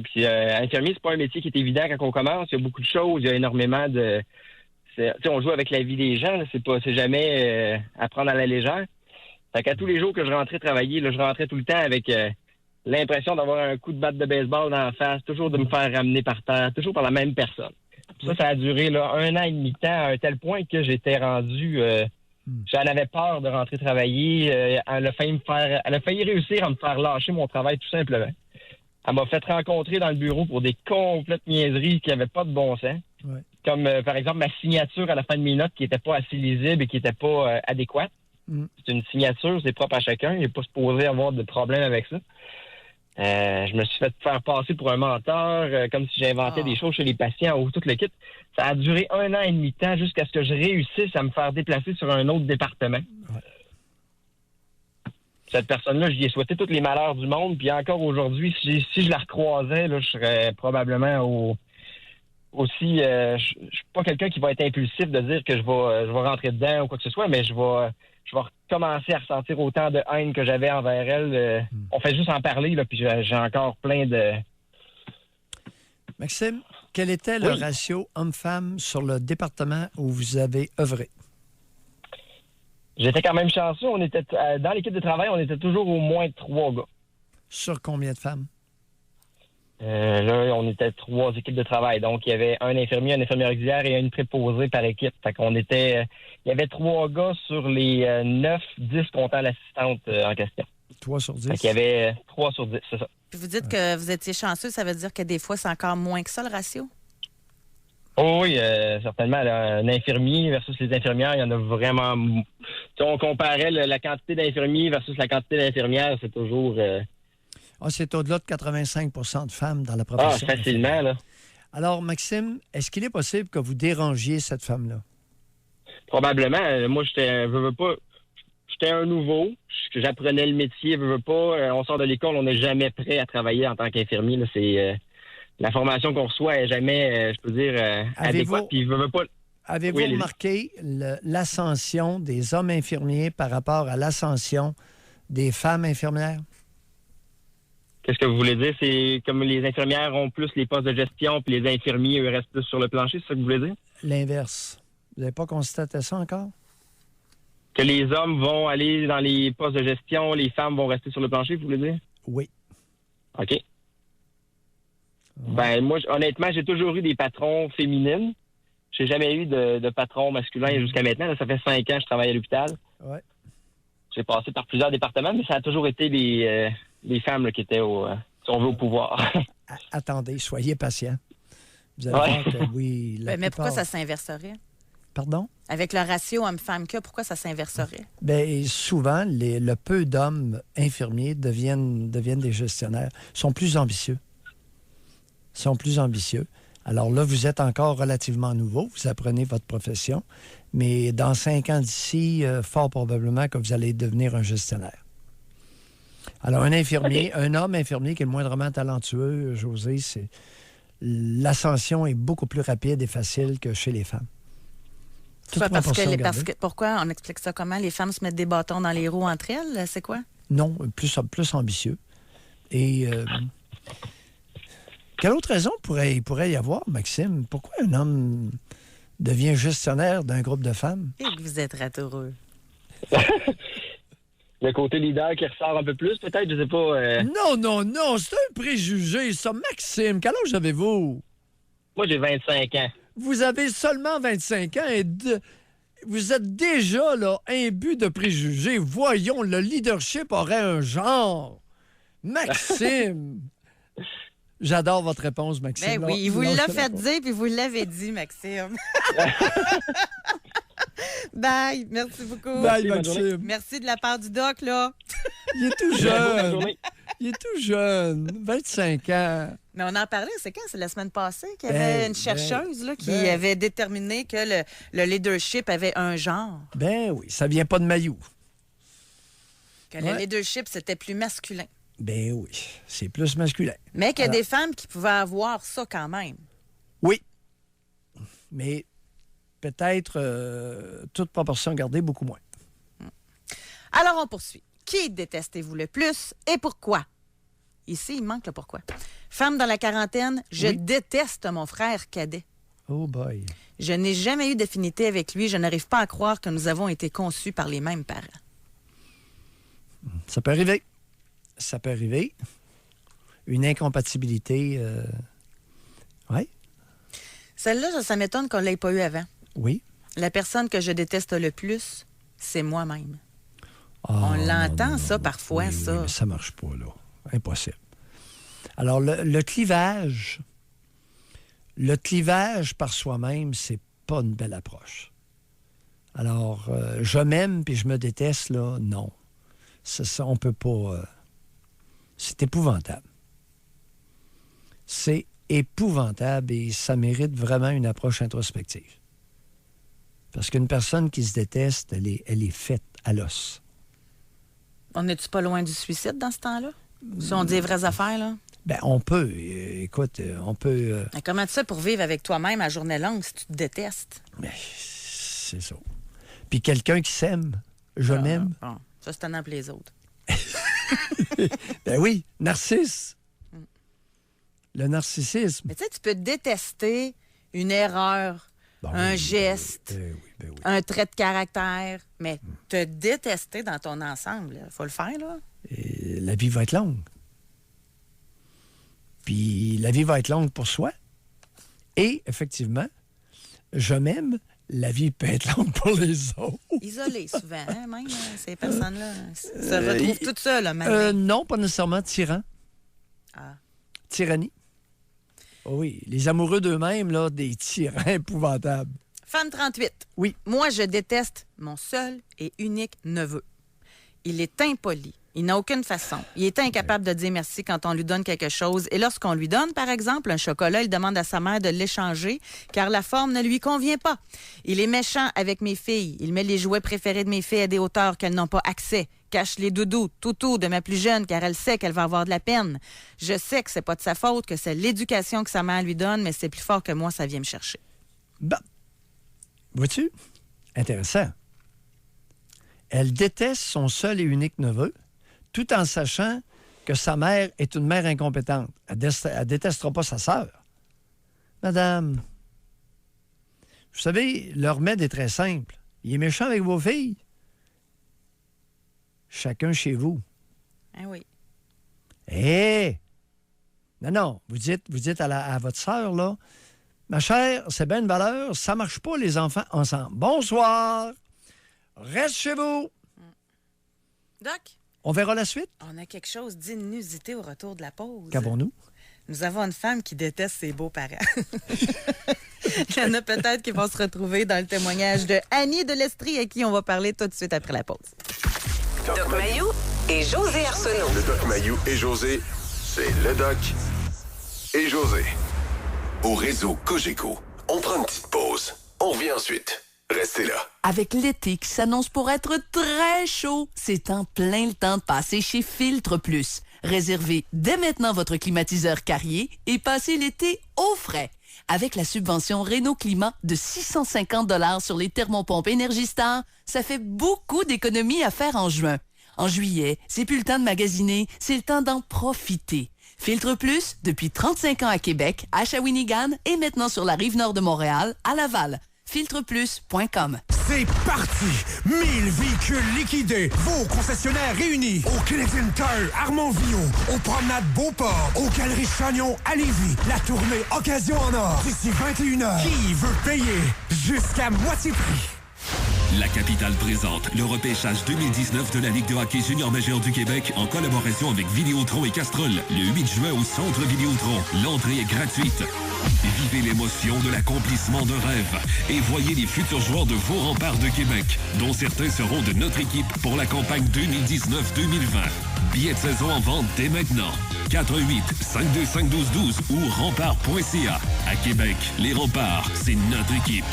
Puis infirmier, c'est pas un métier qui est évident quand on commence. Il y a beaucoup de choses, il y a énormément de... on joue avec la vie des gens, là. C'est jamais à prendre à la légère. Fait qu'à tous les jours que je rentrais travailler, là, je rentrais tout le temps avec... l'impression d'avoir un coup de batte de baseball dans la face, toujours de me faire ramener par terre, toujours par la même personne. Ça a duré là, 1 an et demi de temps, à un tel point que j'étais rendu... J'en avais peur de rentrer travailler. Elle a failli réussir à me faire lâcher mon travail, tout simplement. Elle m'a fait rencontrer dans le bureau pour des complètes niaiseries qui n'avaient pas de bon sens. Ouais. Comme, par exemple, ma signature à la fin de mes notes qui n'était pas assez lisible et qui n'était pas adéquate. C'est une signature, c'est propre à chacun. Il n'est pas supposé avoir de problème avec ça. Je me suis fait faire passer pour un menteur, comme si j'inventais des choses chez les patients ou tout le kit. Ça a duré 1 an et demi de temps jusqu'à ce que je réussisse à me faire déplacer sur un autre département. Ouais. Cette personne-là, je lui ai souhaité tous les malheurs du monde. Puis encore aujourd'hui, si je la recroisais, là, je serais probablement aussi... je suis pas quelqu'un qui va être impulsif de dire que je vais rentrer dedans ou quoi que ce soit, mais je vais recommencer à ressentir autant de haine que j'avais envers elle. On fait juste en parler, là, puis j'ai encore plein de... Maxime, quel était le ratio homme-femme sur le département où vous avez œuvré? J'étais quand même chanceux. On était dans l'équipe de travail, on était toujours au moins 3 gars. Sur combien de femmes? Là, on était 3 équipes de travail. Donc, il y avait un infirmier, une infirmière auxiliaire et une préposée par équipe. Fait qu'on était... il y avait 3 gars sur les 9, 10 comptant l'assistante en question. 3 sur 10? Fait qu'il y avait 3 sur 10, c'est ça. Puis vous dites que vous étiez chanceux, ça veut dire que des fois, c'est encore moins que ça, le ratio? Oh oui, certainement. Un infirmier versus les infirmières, il y en a vraiment... Si on comparait la quantité d'infirmiers versus la quantité d'infirmières, c'est toujours... c'est au-delà de 85 de femmes dans la profession. Ah, facilement, là. Alors, Maxime, est-ce qu'il est possible que vous dérangiez cette femme-là? Probablement. Moi, j'étais un nouveau. J'apprenais le métier, veux pas. On sort de l'école, on n'est jamais prêt à travailler en tant qu'infirmier. Là. C'est la formation qu'on reçoit n'est jamais, je peux dire, adéquate. Puis, veux pas. Avez-vous remarqué l'ascension des hommes infirmiers par rapport à l'ascension des femmes infirmières? Qu'est-ce que vous voulez dire? C'est comme les infirmières ont plus les postes de gestion, puis les infirmiers, eux, restent plus sur le plancher, c'est ça que vous voulez dire? L'inverse. Vous n'avez pas constaté ça encore? Que les hommes vont aller dans les postes de gestion, les femmes vont rester sur le plancher, vous voulez dire? Oui. OK. Ouais. Ben, moi, honnêtement, j'ai toujours eu des patrons féminines. J'ai jamais eu de patron masculin jusqu'à maintenant. Là, ça fait 5 ans que je travaille à l'hôpital. Ouais. J'ai passé par plusieurs départements, mais ça a toujours été les femmes là, qui étaient, si on veut, au pouvoir. Attendez, soyez patient. Vous allez voir que oui... Mais pourquoi ça s'inverserait? Pardon? Avec le ratio homme-femme que, pourquoi ça s'inverserait? Bien, souvent, le peu d'hommes infirmiers deviennent des gestionnaires. Ils sont plus ambitieux. Alors là, vous êtes encore relativement nouveau. Vous apprenez votre profession. Mais dans 5 ans d'ici, fort probablement que vous allez devenir un gestionnaire. Alors, un homme infirmier qui est moindrement talentueux, José, l'ascension est beaucoup plus rapide et facile que chez les femmes. Pourquoi? On explique ça comment? Les femmes se mettent des bâtons dans les roues entre elles? C'est quoi? Non, plus ambitieux. Et quelle autre raison il pourrait y avoir, Maxime? Pourquoi un homme devient gestionnaire d'un groupe de femmes? Et que vous êtes ratoureux. Le côté leader qui ressort un peu plus, peut-être, je sais pas. Non, c'est un préjugé, ça. Maxime, quel âge avez-vous? Moi, j'ai 25 ans. Vous avez seulement 25 ans et vous êtes déjà là imbu de préjugés. Voyons, le leadership aurait un genre. Maxime! J'adore votre réponse, Maxime. Ben oui, il vous l'a fait dire, puis vous l'avez dit, Maxime. Bye, merci beaucoup. Bye, Maxime. Merci de la part du doc, là. Il est tout jeune. 25 ans. Mais on en parlait, c'est quand? C'est la semaine passée qu'il y avait une chercheuse qui avait déterminé que le leadership avait un genre. Ben oui, ça vient pas de Mayou. Que le leadership, c'était plus masculin. Ben oui, c'est plus masculin. Mais qu'il y a Alors, des femmes qui pouvaient avoir ça quand même. Oui. Mais peut-être, toute proportion gardée, beaucoup moins. Alors, on poursuit. Qui détestez-vous le plus et pourquoi? Ici, il manque le pourquoi. Femme dans la quarantaine, je déteste mon frère cadet. Oh boy. Je n'ai jamais eu d'affinité avec lui. Je n'arrive pas à croire que nous avons été conçus par les mêmes parents. Ça peut arriver. Ça peut arriver. Une incompatibilité. Oui. Celle-là, ça m'étonne qu'on ne l'ait pas eu avant. Oui. La personne que je déteste le plus, c'est moi-même. Oh, On l'entend, non, ça, parfois, oui, ça. Oui, mais ça ne marche pas, là. Impossible. Alors, le clivage par soi-même, c'est pas une belle approche. Alors, je m'aime puis je me déteste, là, non. Ça, on peut pas... c'est épouvantable. C'est épouvantable et ça mérite vraiment une approche introspective. Parce qu'une personne qui se déteste, elle est faite à l'os. On n'est-tu pas loin du suicide dans ce temps-là? Si on dit les vraies affaires, là? Ben, on peut. Écoute, on peut... Mais comment tu fais pour vivre avec toi-même à journée longue si tu te détestes? Ben, c'est ça. Puis quelqu'un qui s'aime, je m'aime. Bon, ça, c'est un an pour les autres. Ben oui, narcisse. Le narcissisme. Mais tu sais, tu peux détester une erreur, un geste, un trait de caractère, mais te détester dans ton ensemble, il faut le faire, là. Et la vie va être longue. Puis la vie va être longue pour soi. Et, effectivement, je m'aime, la vie peut être longue pour les autres. Isolé, souvent, hein, même, ces personnes-là se retrouvent toutes seules, non, pas nécessairement tyran. Ah. Tyrannie. Oh oui, les amoureux d'eux-mêmes, là, des tyrans épouvantables. Femme 38. Oui. Moi, je déteste mon seul et unique neveu. Il est impoli. Il n'a aucune façon. Il est incapable de dire merci quand on lui donne quelque chose. Et lorsqu'on lui donne, par exemple, un chocolat, il demande à sa mère de l'échanger car la forme ne lui convient pas. Il est méchant avec mes filles. Il met les jouets préférés de mes filles à des hauteurs qu'elles n'ont pas accès. Cache les doudous, toutous de ma plus jeune car elle sait qu'elle va avoir de la peine. Je sais que c'est pas de sa faute, que c'est l'éducation que sa mère lui donne, mais c'est plus fort que moi, ça vient me chercher. Bon. Vois-tu? Intéressant. Elle déteste son seul et unique neveu, tout en sachant que sa mère est une mère incompétente. Elle détestera pas sa sœur. Madame, vous savez, le remède est très simple. Il est méchant avec vos filles. Chacun chez vous. Ah oui. Hé! Non. Vous dites à votre sœur, là, ma chère, c'est bien une valeur, ça marche pas, les enfants ensemble. Bonsoir! Reste chez vous! Doc? On verra la suite. On a quelque chose d'inusité au retour de la pause. Qu'avons-nous? Nous avons une femme qui déteste ses beaux-parents. Il y en a peut-être qui vont se retrouver dans le témoignage de Annie de l'Estrie à qui on va parler tout de suite après la pause. Doc Mayou et José Arsenault. Le Doc Mayou et José, c'est le Doc et José. Au réseau Cogeco, on prend une petite pause. On revient ensuite. Restez là. Avec l'été qui s'annonce pour être très chaud, c'est en plein le temps de passer chez Filtre Plus. Réservez dès maintenant votre climatiseur Carrier et passez l'été au frais. Avec la subvention Réno Climat de 650 $ sur les thermopompes Énergie-Star, ça fait beaucoup d'économies à faire en juin. En juillet, c'est plus le temps de magasiner, c'est le temps d'en profiter. Filtre Plus, depuis 35 ans à Québec, à Shawinigan et maintenant sur la rive nord de Montréal, à Laval. Filtreplus.com. C'est parti! 1000 véhicules liquidés. Vos concessionnaires réunis au Canadian Tire, Armand-Villot, au Promenade Beauport, aux Galeries Chagnon à Lévis. La tournée Occasion en or d'ici 21h. Qui veut payer jusqu'à moitié prix? La capitale présente le repêchage 2019 de la Ligue de hockey junior majeur du Québec en collaboration avec Vidéotron et Castrol. Le 8 juin au Centre Vidéotron. L'entrée est gratuite. Vivez l'émotion de l'accomplissement d'un rêve et voyez les futurs joueurs de vos remparts de Québec, dont certains seront de notre équipe pour la campagne 2019-2020. Billets de saison en vente dès maintenant. 418-525-1212 ou rempart.ca. À Québec, les remparts, c'est notre équipe.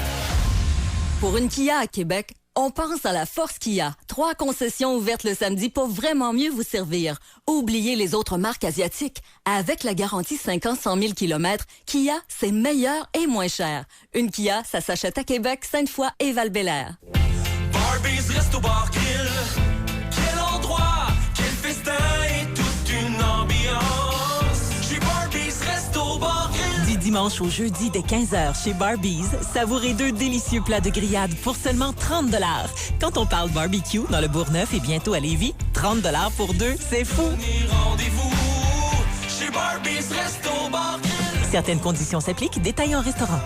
Pour une Kia à Québec, On pense à la Force Kia. 3 concessions ouvertes le samedi pour vraiment mieux vous servir. Oubliez les autres marques asiatiques. Avec la garantie 5 ans, 100 000 km, Kia, c'est meilleur et moins cher. Une Kia, ça s'achète à Québec, Sainte-Foy et Val-Bélair. Quel endroit, quel festin et toute une ambiance. Chez Barbies Resto Bar Grill. Du dimanche au jeudi dès 15h chez Barbies, savourez 2 délicieux plats de grillade pour seulement 30 $. Quand on parle barbecue dans le Bourgneuf et bientôt à Lévis, 30 $ pour 2, c'est fou. Rendez-vous chez Barbies Resto Bar Grill. Certaines conditions s'appliquent, détails en restaurant.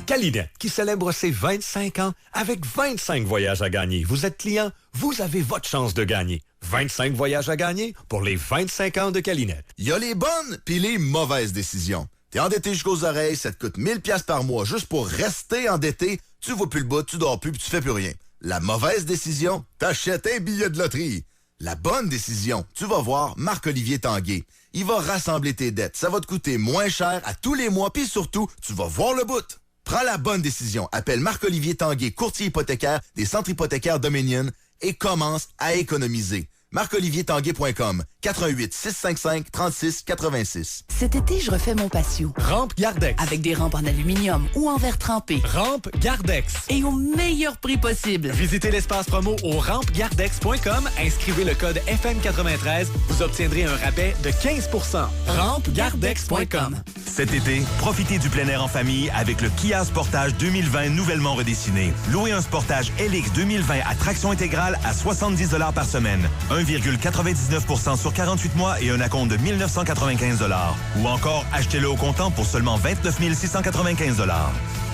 Calinette, qui célèbre ses 25 ans avec 25 voyages à gagner. Vous êtes client, vous avez votre chance de gagner. 25 voyages à gagner pour les 25 ans de Calinette. Il y a les bonnes puis les mauvaises décisions. T'es endetté jusqu'aux oreilles, ça te coûte 1000 $ par mois juste pour rester endetté. Tu vois plus le bout, tu dors plus puis tu fais plus rien. La mauvaise décision, t'achètes un billet de loterie. La bonne décision, tu vas voir Marc-Olivier Tanguay. Il va rassembler tes dettes. Ça va te coûter moins cher à tous les mois puis surtout, tu vas voir le bout. Prends la bonne décision. Appelle Marc-Olivier Tanguay, courtier hypothécaire des centres hypothécaires Dominion et commence à économiser. marc-oliviertanguay.com 88 655 36 86. Cet été, je refais mon patio. Rampe Gardex. Avec des rampes en aluminium ou en verre trempé. Rampe Gardex. Et au meilleur prix possible. Visitez l'espace promo au rampegardex.com. Inscrivez le code FM93. Vous obtiendrez un rabais de 15 %. rampegardex.com. Cet été, profitez du plein air en famille avec le Kia Sportage 2020 nouvellement redessiné. Louez un Sportage LX 2020 à traction intégrale à 70 $ par semaine. 1,99 % sur 48 mois et un acompte de 1 995 $. Ou encore, achetez-le au comptant pour seulement 29 695 $.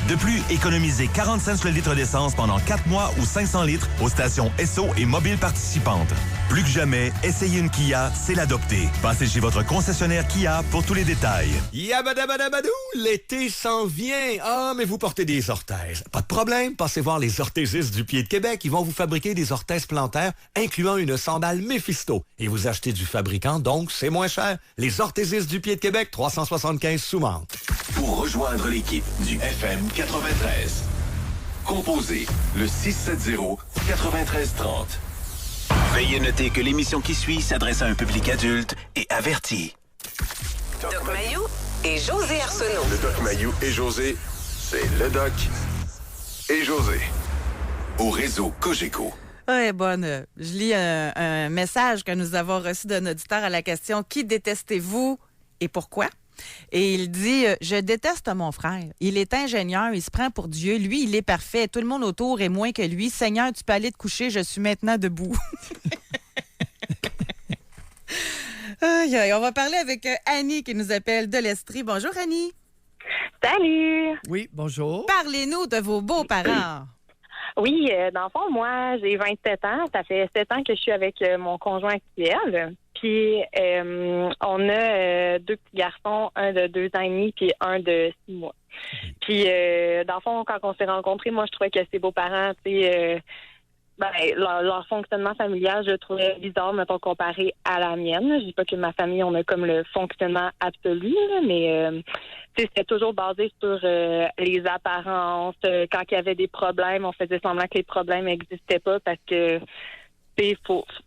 De plus, économisez 40 cents le litre d'essence pendant 4 mois ou 500 litres aux stations Esso et mobiles participantes. Plus que jamais, essayer une Kia, c'est l'adopter. Passez chez votre concessionnaire Kia pour tous les détails. Yabadabadabadou, l'été s'en vient. Ah, mais vous portez des orthèses. Pas de problème, passez voir les orthésistes du Pied de Québec. Ils vont vous fabriquer des orthèses plantaires, incluant une sandale Mephisto. Et vous achetez du fabricant, donc c'est moins cher. Les orthésistes du Pied de Québec, 375 Soumante. Pour rejoindre l'équipe du FM 93, composez le 670-9330. Veuillez noter que l'émission qui suit s'adresse à un public adulte et averti. Doc Mayou et José Arsenault. Le Doc Mayou et José, c'est le Doc et José. Au réseau Cogeco. Ouais, bonne. Je lis un message que nous avons reçu d'un auditeur à la question « Qui détestez-vous et pourquoi? » Et il dit « Je déteste mon frère. Il est ingénieur, il se prend pour Dieu. Lui, il est parfait. Tout le monde autour est moins que lui. Seigneur, tu peux aller te coucher. Je suis maintenant debout. » On va parler avec Annie qui nous appelle de l'Estrie. Bonjour, Annie. Salut. Oui, bonjour. Parlez-nous de vos beaux-parents. Oui, dans le fond, moi, j'ai 27 ans. Ça fait 7 ans que je suis avec mon conjoint actuel. Puis, on a 2 petits garçons, un de 2 ans et demi puis un de 6 mois. Puis, dans le fond, quand on s'est rencontrés, moi, je trouvais que ses beaux-parents, tu sais, leur fonctionnement familial, je le trouvais bizarre, mettons, comparé à la mienne. Je dis pas que ma famille, on a comme le fonctionnement absolu, là, mais tu sais, c'était toujours basé sur les apparences. Quand il y avait des problèmes, on faisait semblant que les problèmes n'existaient pas parce que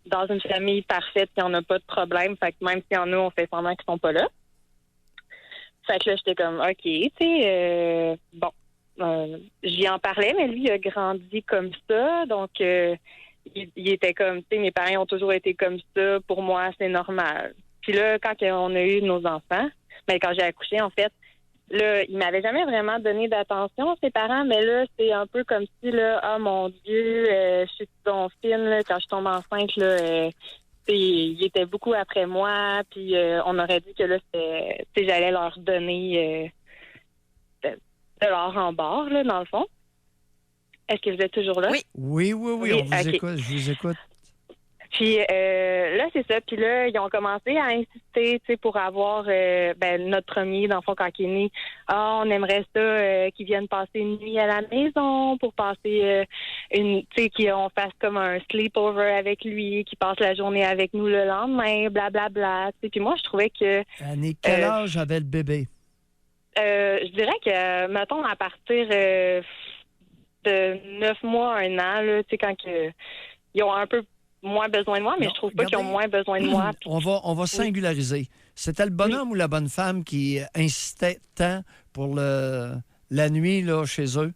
dans une famille parfaite, il n'y en a pas de problème. Fait que même s'il y en a, on fait semblant qu'ils sont pas là. Fait que là, j'étais comme, OK, tu sais, bon. J'y en parlais, mais lui, il a grandi comme ça. Donc, il était comme, tu sais, mes parents ont toujours été comme ça. Pour moi, c'est normal. Puis là, quand on a eu nos enfants, quand j'ai accouché, en fait, là, il m'avait jamais vraiment donné d'attention, ses parents, mais là, c'est un peu comme si, là, ah, mon Dieu, je suis ton film, là, quand je tombe enceinte, là, il était beaucoup après moi, puis on aurait dit que là, j'allais leur donner de l'or en barre, là, dans le fond. Est-ce que vous êtes toujours là? Oui. Oui, on vous écoute, je vous écoute. Puis là, c'est ça. Puis là, ils ont commencé à insister, tu sais, pour avoir notre premier, dans le fond, quand il est né. Ah, on aimerait ça qu'ils viennent passer une nuit à la maison pour passer tu sais, qu'on fasse comme un sleepover avec lui, qu'il passe la journée avec nous le lendemain, blablabla. Tu sais, puis moi, je trouvais que... Annie, quel âge avait le bébé? Je dirais que, mettons, à partir de 9 mois à 1 an, là, tu sais, quand ils ont un peu moins besoin de moi, mais je trouve pas qu'ils ont moins besoin de moi. Puis... On va singulariser. C'était le bonhomme ou la bonne femme qui insistait tant pour la nuit là, chez eux?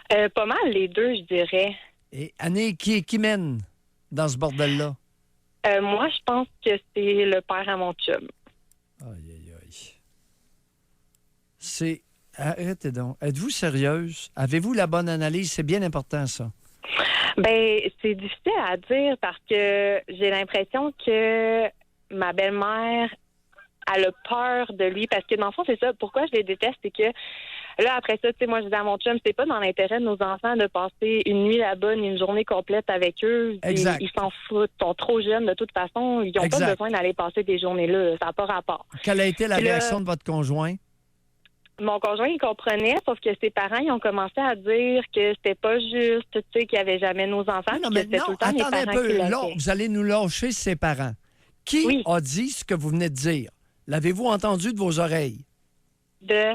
Pas mal les deux, je dirais. Et Annie, qui mène dans ce bordel-là? Moi, je pense que c'est le père à mon chum. C'est... Arrêtez donc. Êtes-vous sérieuse? Avez-vous la bonne analyse? C'est bien important, ça. Ben, c'est difficile à dire parce que j'ai l'impression que ma belle-mère, elle a peur de lui. Parce que, dans le fond, c'est ça. Pourquoi je les déteste, c'est que là, après ça, tu sais, moi, je dis à mon chum, c'est pas dans l'intérêt de nos enfants de passer une nuit là-bas, une journée complète avec eux. Exact. Ils s'en foutent. Ils sont trop jeunes, de toute façon. Ils n'ont pas besoin d'aller passer des journées-là. Ça n'a pas rapport. Quelle a été la Puis là, réaction de votre conjoint? Mon conjoint, il comprenait, sauf que ses parents, ils ont commencé à dire que c'était pas juste, tu sais, qu'il n'y avait jamais nos enfants. Non, que mais c'était non, tout le temps mes attendez un parents qui peu. l'avaient. Là, vous allez nous lâcher ses parents. Qui a dit ce que vous venez de dire? L'avez-vous entendu de vos oreilles? De?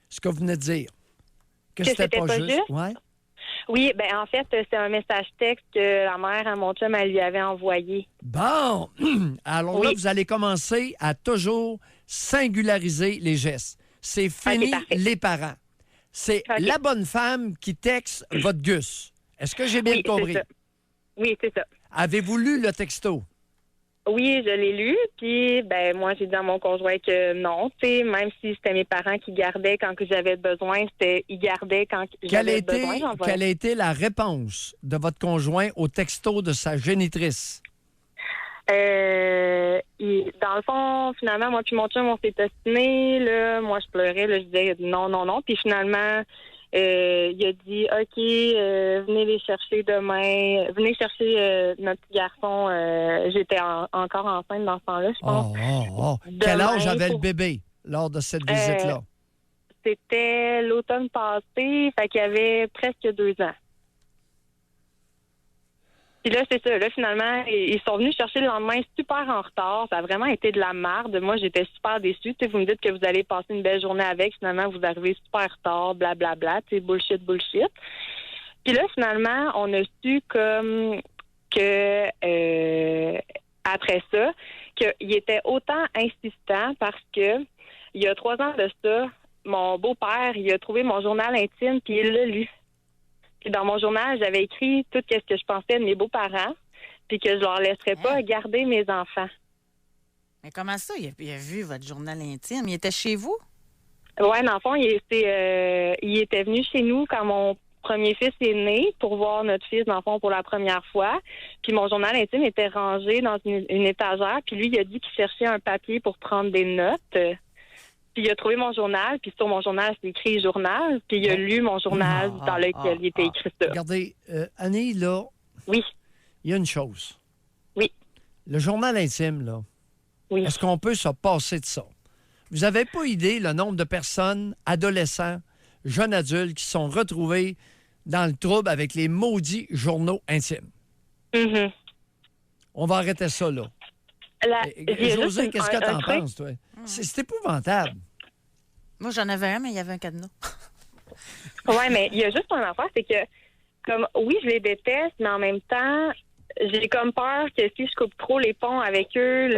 Ce que vous venez de dire. Que c'était pas juste? Ouais. Oui, ben en fait, c'est un message texte que la mère à mon chum, elle lui avait envoyé. Bon! Alors là, vous allez commencer à toujours singulariser les gestes. C'est fini, les parents. C'est la bonne femme qui texte votre Gus. Est-ce que j'ai bien compris? C'est ça. Oui, c'est ça. Avez-vous lu le texto? Oui, je l'ai lu, puis ben moi, j'ai dit à mon conjoint que non, tu sais, même si c'était mes parents qui gardaient quand que j'avais besoin, ils gardaient quand j'avais besoin. Quelle a été la réponse de votre conjoint au texto de sa génitrice? Dans le fond, finalement, moi puis mon chum, on s'est ostinés, là. Moi, je pleurais, là, je disais non, non, non. Puis finalement, il a dit, OK, venez les chercher demain. Venez chercher notre petit garçon. J'étais encore enceinte dans ce temps-là, je pense. Quel âge avait le bébé lors de cette visite-là? C'était l'automne passé, fait qu'il avait presque 2 ans. Puis là, c'est ça. Là, finalement, ils sont venus chercher le lendemain super en retard. Ça a vraiment été de la merde. Moi, j'étais super déçue. T'sais, vous me dites que vous allez passer une belle journée avec. Finalement, vous arrivez super tard, blablabla. Tu sais, bullshit. Puis là, finalement, on a su comme que après ça, qu'il était autant insistant parce que il y a 3 ans de ça, mon beau-père, il a trouvé mon journal intime puis il l'a lu. Puis dans mon journal, j'avais écrit tout ce que je pensais de mes beaux-parents, puis que je leur laisserais pas garder mes enfants. Mais comment ça? Il a vu votre journal intime. Il était chez vous? Oui, dans le fond, il était venu chez nous quand mon premier fils est né pour voir notre fils, dans le fond, pour la première fois. Puis mon journal intime était rangé dans une étagère. Puis lui, il a dit qu'il cherchait un papier pour prendre des notes. Puis il a trouvé mon journal, puis sur mon journal, c'est écrit « journal », puis il a lu mon journal dans lequel il était écrit ça. Regardez, Annie, là... Oui. Il y a une chose. Oui. Le journal intime, là, est-ce qu'on peut se passer de ça? Vous n'avez pas idée le nombre de personnes, adolescents, jeunes adultes, qui sont retrouvés dans le trouble avec les maudits journaux intimes. Mm-hmm. On va arrêter ça, là. José, qu'est-ce que t'en penses, toi? C'est épouvantable. Moi, j'en avais un, mais il y avait un cadenas. Oui, mais il y a juste une affaire, c'est que, comme, oui, je les déteste, mais en même temps, j'ai comme peur que si je coupe trop les ponts avec eux,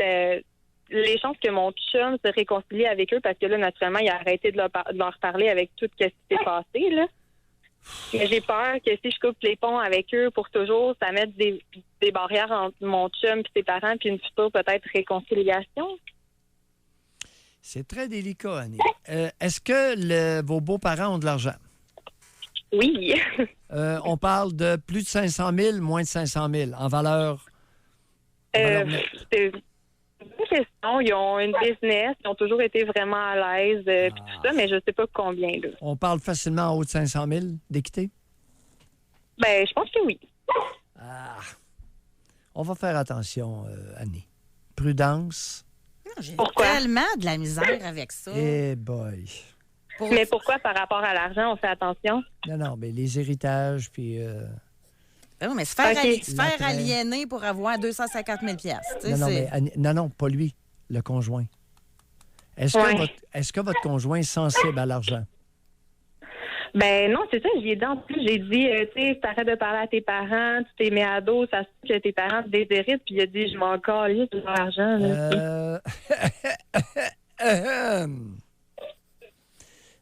les chances que mon chum se réconcilie avec eux, parce que là, naturellement, il a arrêté de leur parler avec tout ce qui s'est passé, là. Mais j'ai peur que si je coupe les ponts avec eux pour toujours, ça mette des barrières entre mon chum et ses parents, puis une future peut-être réconciliation. C'est très délicat, Annie. Est-ce que vos beaux-parents ont de l'argent? Oui. On parle de plus de 500 000, moins de 500 000 en valeur. C'est une question. Ils ont une business. Ils ont toujours été vraiment à l'aise. Puis tout ça, mais je ne sais pas combien. Là. On parle facilement en haut de 500 000 d'équité? Ben, je pense que oui. On va faire attention, Annie. Prudence. Non, j'ai tellement de la misère avec ça. Eh boy. Mais pourquoi, par rapport à l'argent, on fait attention? Non, mais les héritages, puis... Ben oui, mais se faire aliéner pour avoir 250 000 Non, pas lui, le conjoint. Est-ce que votre conjoint est sensible à l'argent? Ben non, c'est ça, j'y ai dit en plus, j'ai dit, tu sais, t'arrêtes de parler à tes parents, tu t'es mis à dos, ça se peut que tes parents te déshéritent, puis il a dit, je m'en calisse de l'argent.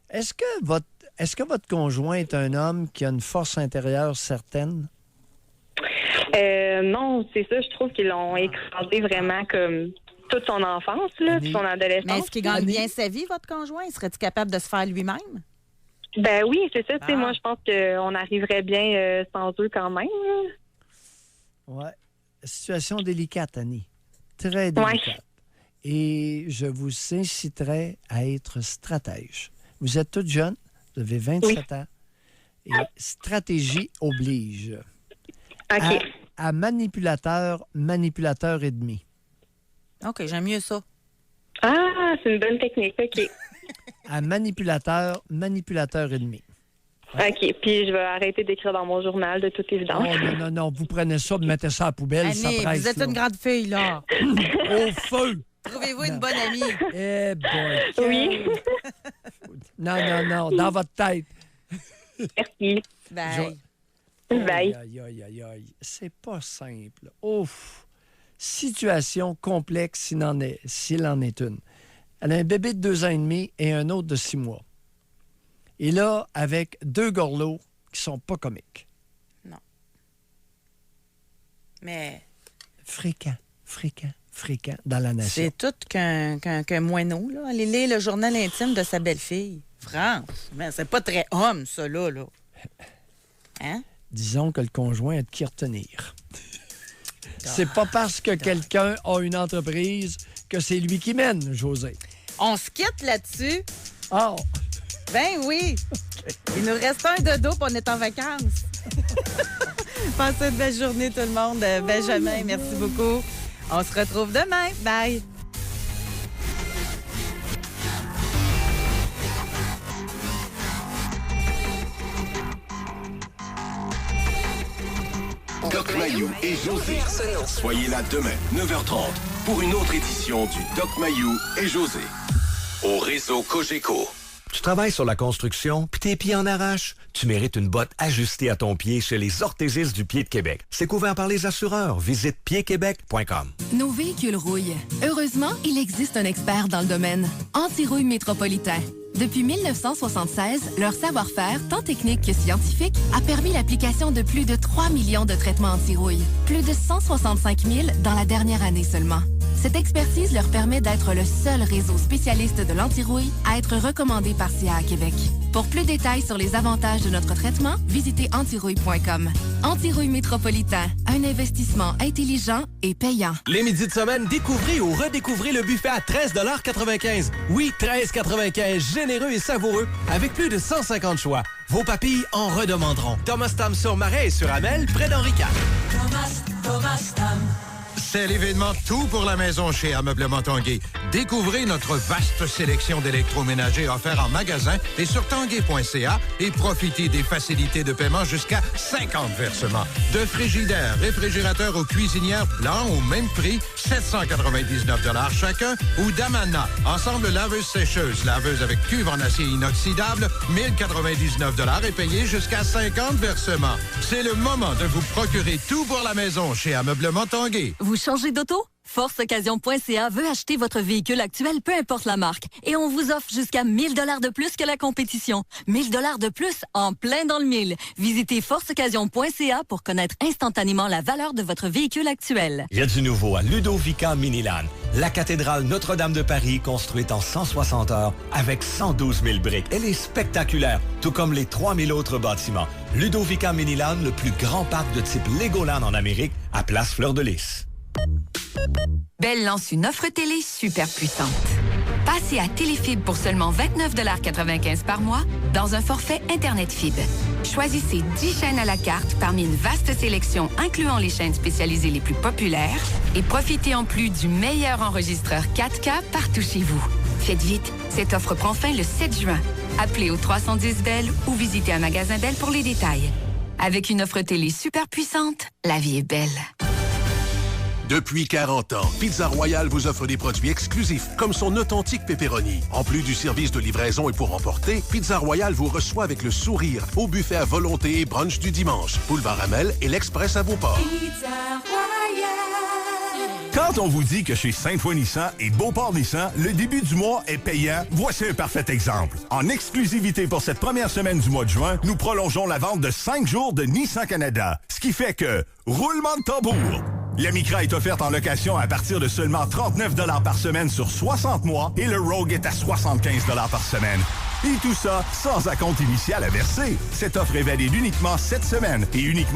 Est-ce que votre conjoint est un homme qui a une force intérieure certaine? Non, c'est ça, je trouve qu'ils l'ont écrasé vraiment comme toute son enfance, là, puis son adolescence. Mais est-ce qu'il gagne bien sa vie, votre conjoint? Serait-il capable de se faire lui-même? Ben oui, c'est ça. Tu sais, moi, je pense qu'on arriverait bien sans eux quand même. Oui. Situation délicate, Annie. Très délicate. Ouais. Et je vous inciterais à être stratège. Vous êtes toute jeune, vous avez 27 ans. Et stratégie oblige. OK. À manipulateur et demi. OK, j'aime mieux ça. Ah, c'est une bonne technique. OK. À manipulateur et demi. Ouais. OK, puis je vais arrêter d'écrire dans mon journal, de toute évidence. Oh, non, vous prenez ça, vous mettez ça à la poubelle, Annie, ça presse. Vous êtes une grande fille, là. Au feu! Trouvez-vous une bonne amie? Eh boy! Oui. Non, dans votre tête. Merci. Bye. Bye. Aïe. C'est pas simple. Ouf! Situation complexe s'il en est une. Elle a un bébé de 2 ans et demi et un autre de 6 mois. Et là, avec 2 gorlots qui sont pas comiques. Non. Mais... Fréquent dans la nation. C'est tout qu'un moineau, là. Aller lire le journal intime de sa belle-fille. Franchement, c'est pas très homme, ça, là. Hein? Disons que le conjoint a de qui retenir. C'est pas parce que quelqu'un a une entreprise que c'est lui qui mène, José. On se quitte là-dessus. Oh! Ben oui! Okay. Il nous reste un dodo puis on est en vacances. Passez une belle journée, tout le monde. Benjamin, merci beaucoup. On se retrouve demain. Bye! Doc Mayou et José. Soyez là demain, 9h30, pour une autre édition du Doc Mayou et José. Au réseau Cogeco. Tu travailles sur la construction, puis tes pieds en arrachent? Tu mérites une botte ajustée à ton pied chez les orthésistes du pied de Québec. C'est couvert par les assureurs. Visite piedquebec.com. Nos véhicules rouillent. Heureusement, il existe un expert dans le domaine. Anti-rouille Métropolitain. Depuis 1976, leur savoir-faire, tant technique que scientifique, a permis l'application de plus de 3 millions de traitements anti-rouille. Plus de 165 000 dans la dernière année seulement. Cette expertise leur permet d'être le seul réseau spécialiste de l'anti-rouille à être recommandé par CA Québec. Pour plus de détails sur les avantages de notre traitement, visitez antirouille.com. Anti-rouille Métropolitain, un investissement intelligent et payant. Les midis de semaine, découvrez ou redécouvrez le buffet à 13,95 $. Oui, 13,95 $, généreux et savoureux, avec plus de 150 choix. Vos papilles en redemanderont. Thomas Tam sur Marais et sur Amel, près d'Henri IV. Thomas Tam. C'est l'événement Tout pour la maison chez Ameublement Tanguay. Découvrez notre vaste sélection d'électroménagers offerts en magasin et sur tanguay.ca et profitez des facilités de paiement jusqu'à 50 versements. De frigidaires, réfrigérateurs ou cuisinières blancs au même prix, 799 $ chacun, ou d'Amana, ensemble laveuse-sécheuse, laveuse avec cuve en acier inoxydable, 1099 $ et payé jusqu'à 50 versements. C'est le moment de vous procurer Tout pour la maison chez Ameublement Tanguay. Vous changez d'auto? ForceOccasion.ca veut acheter votre véhicule actuel, peu importe la marque. Et on vous offre jusqu'à 1 000 $ de plus que la compétition. 1 000 $ de plus en plein dans le mille. Visitez ForceOccasion.ca pour connaître instantanément la valeur de votre véhicule actuel. Il y a du nouveau à Ludovica Miniland. La cathédrale Notre-Dame de Paris, construite en 160 heures avec 112 000 briques. Elle est spectaculaire, tout comme les 3 000 autres bâtiments. Ludovica Miniland, le plus grand parc de type Legoland en Amérique, à Place Fleur-de-Lys. Bell lance une offre télé super puissante. Passez à Téléfibre pour seulement 29,95 $ par mois dans un forfait Internet Fibre. Choisissez 10 chaînes à la carte parmi une vaste sélection incluant les chaînes spécialisées les plus populaires et profitez en plus du meilleur enregistreur 4K partout chez vous. Faites vite, cette offre prend fin le 7 juin. Appelez au 310 Bell ou visitez un magasin Bell pour les détails. Avec une offre télé super puissante, la vie est belle. Depuis 40 ans, Pizza Royale vous offre des produits exclusifs, comme son authentique pepperoni. En plus du service de livraison et pour emporter, Pizza Royale vous reçoit avec le sourire au buffet à volonté et brunch du dimanche, boulevard Hamel et l'Express à Beauport. Pizza Royale. Quand on vous dit que chez Sainte-Foy Nissan et Beauport Nissan, le début du mois est payant, voici un parfait exemple. En exclusivité pour cette première semaine du mois de juin, nous prolongeons la vente de 5 jours de Nissan Canada. Ce qui fait que, roulement de tambour! La Micra est offerte en location à partir de seulement 39 $ par semaine sur 60 mois et le Rogue est à 75 $ par semaine. Et tout ça sans acompte initial à verser. Cette offre est valide uniquement cette semaine et uniquement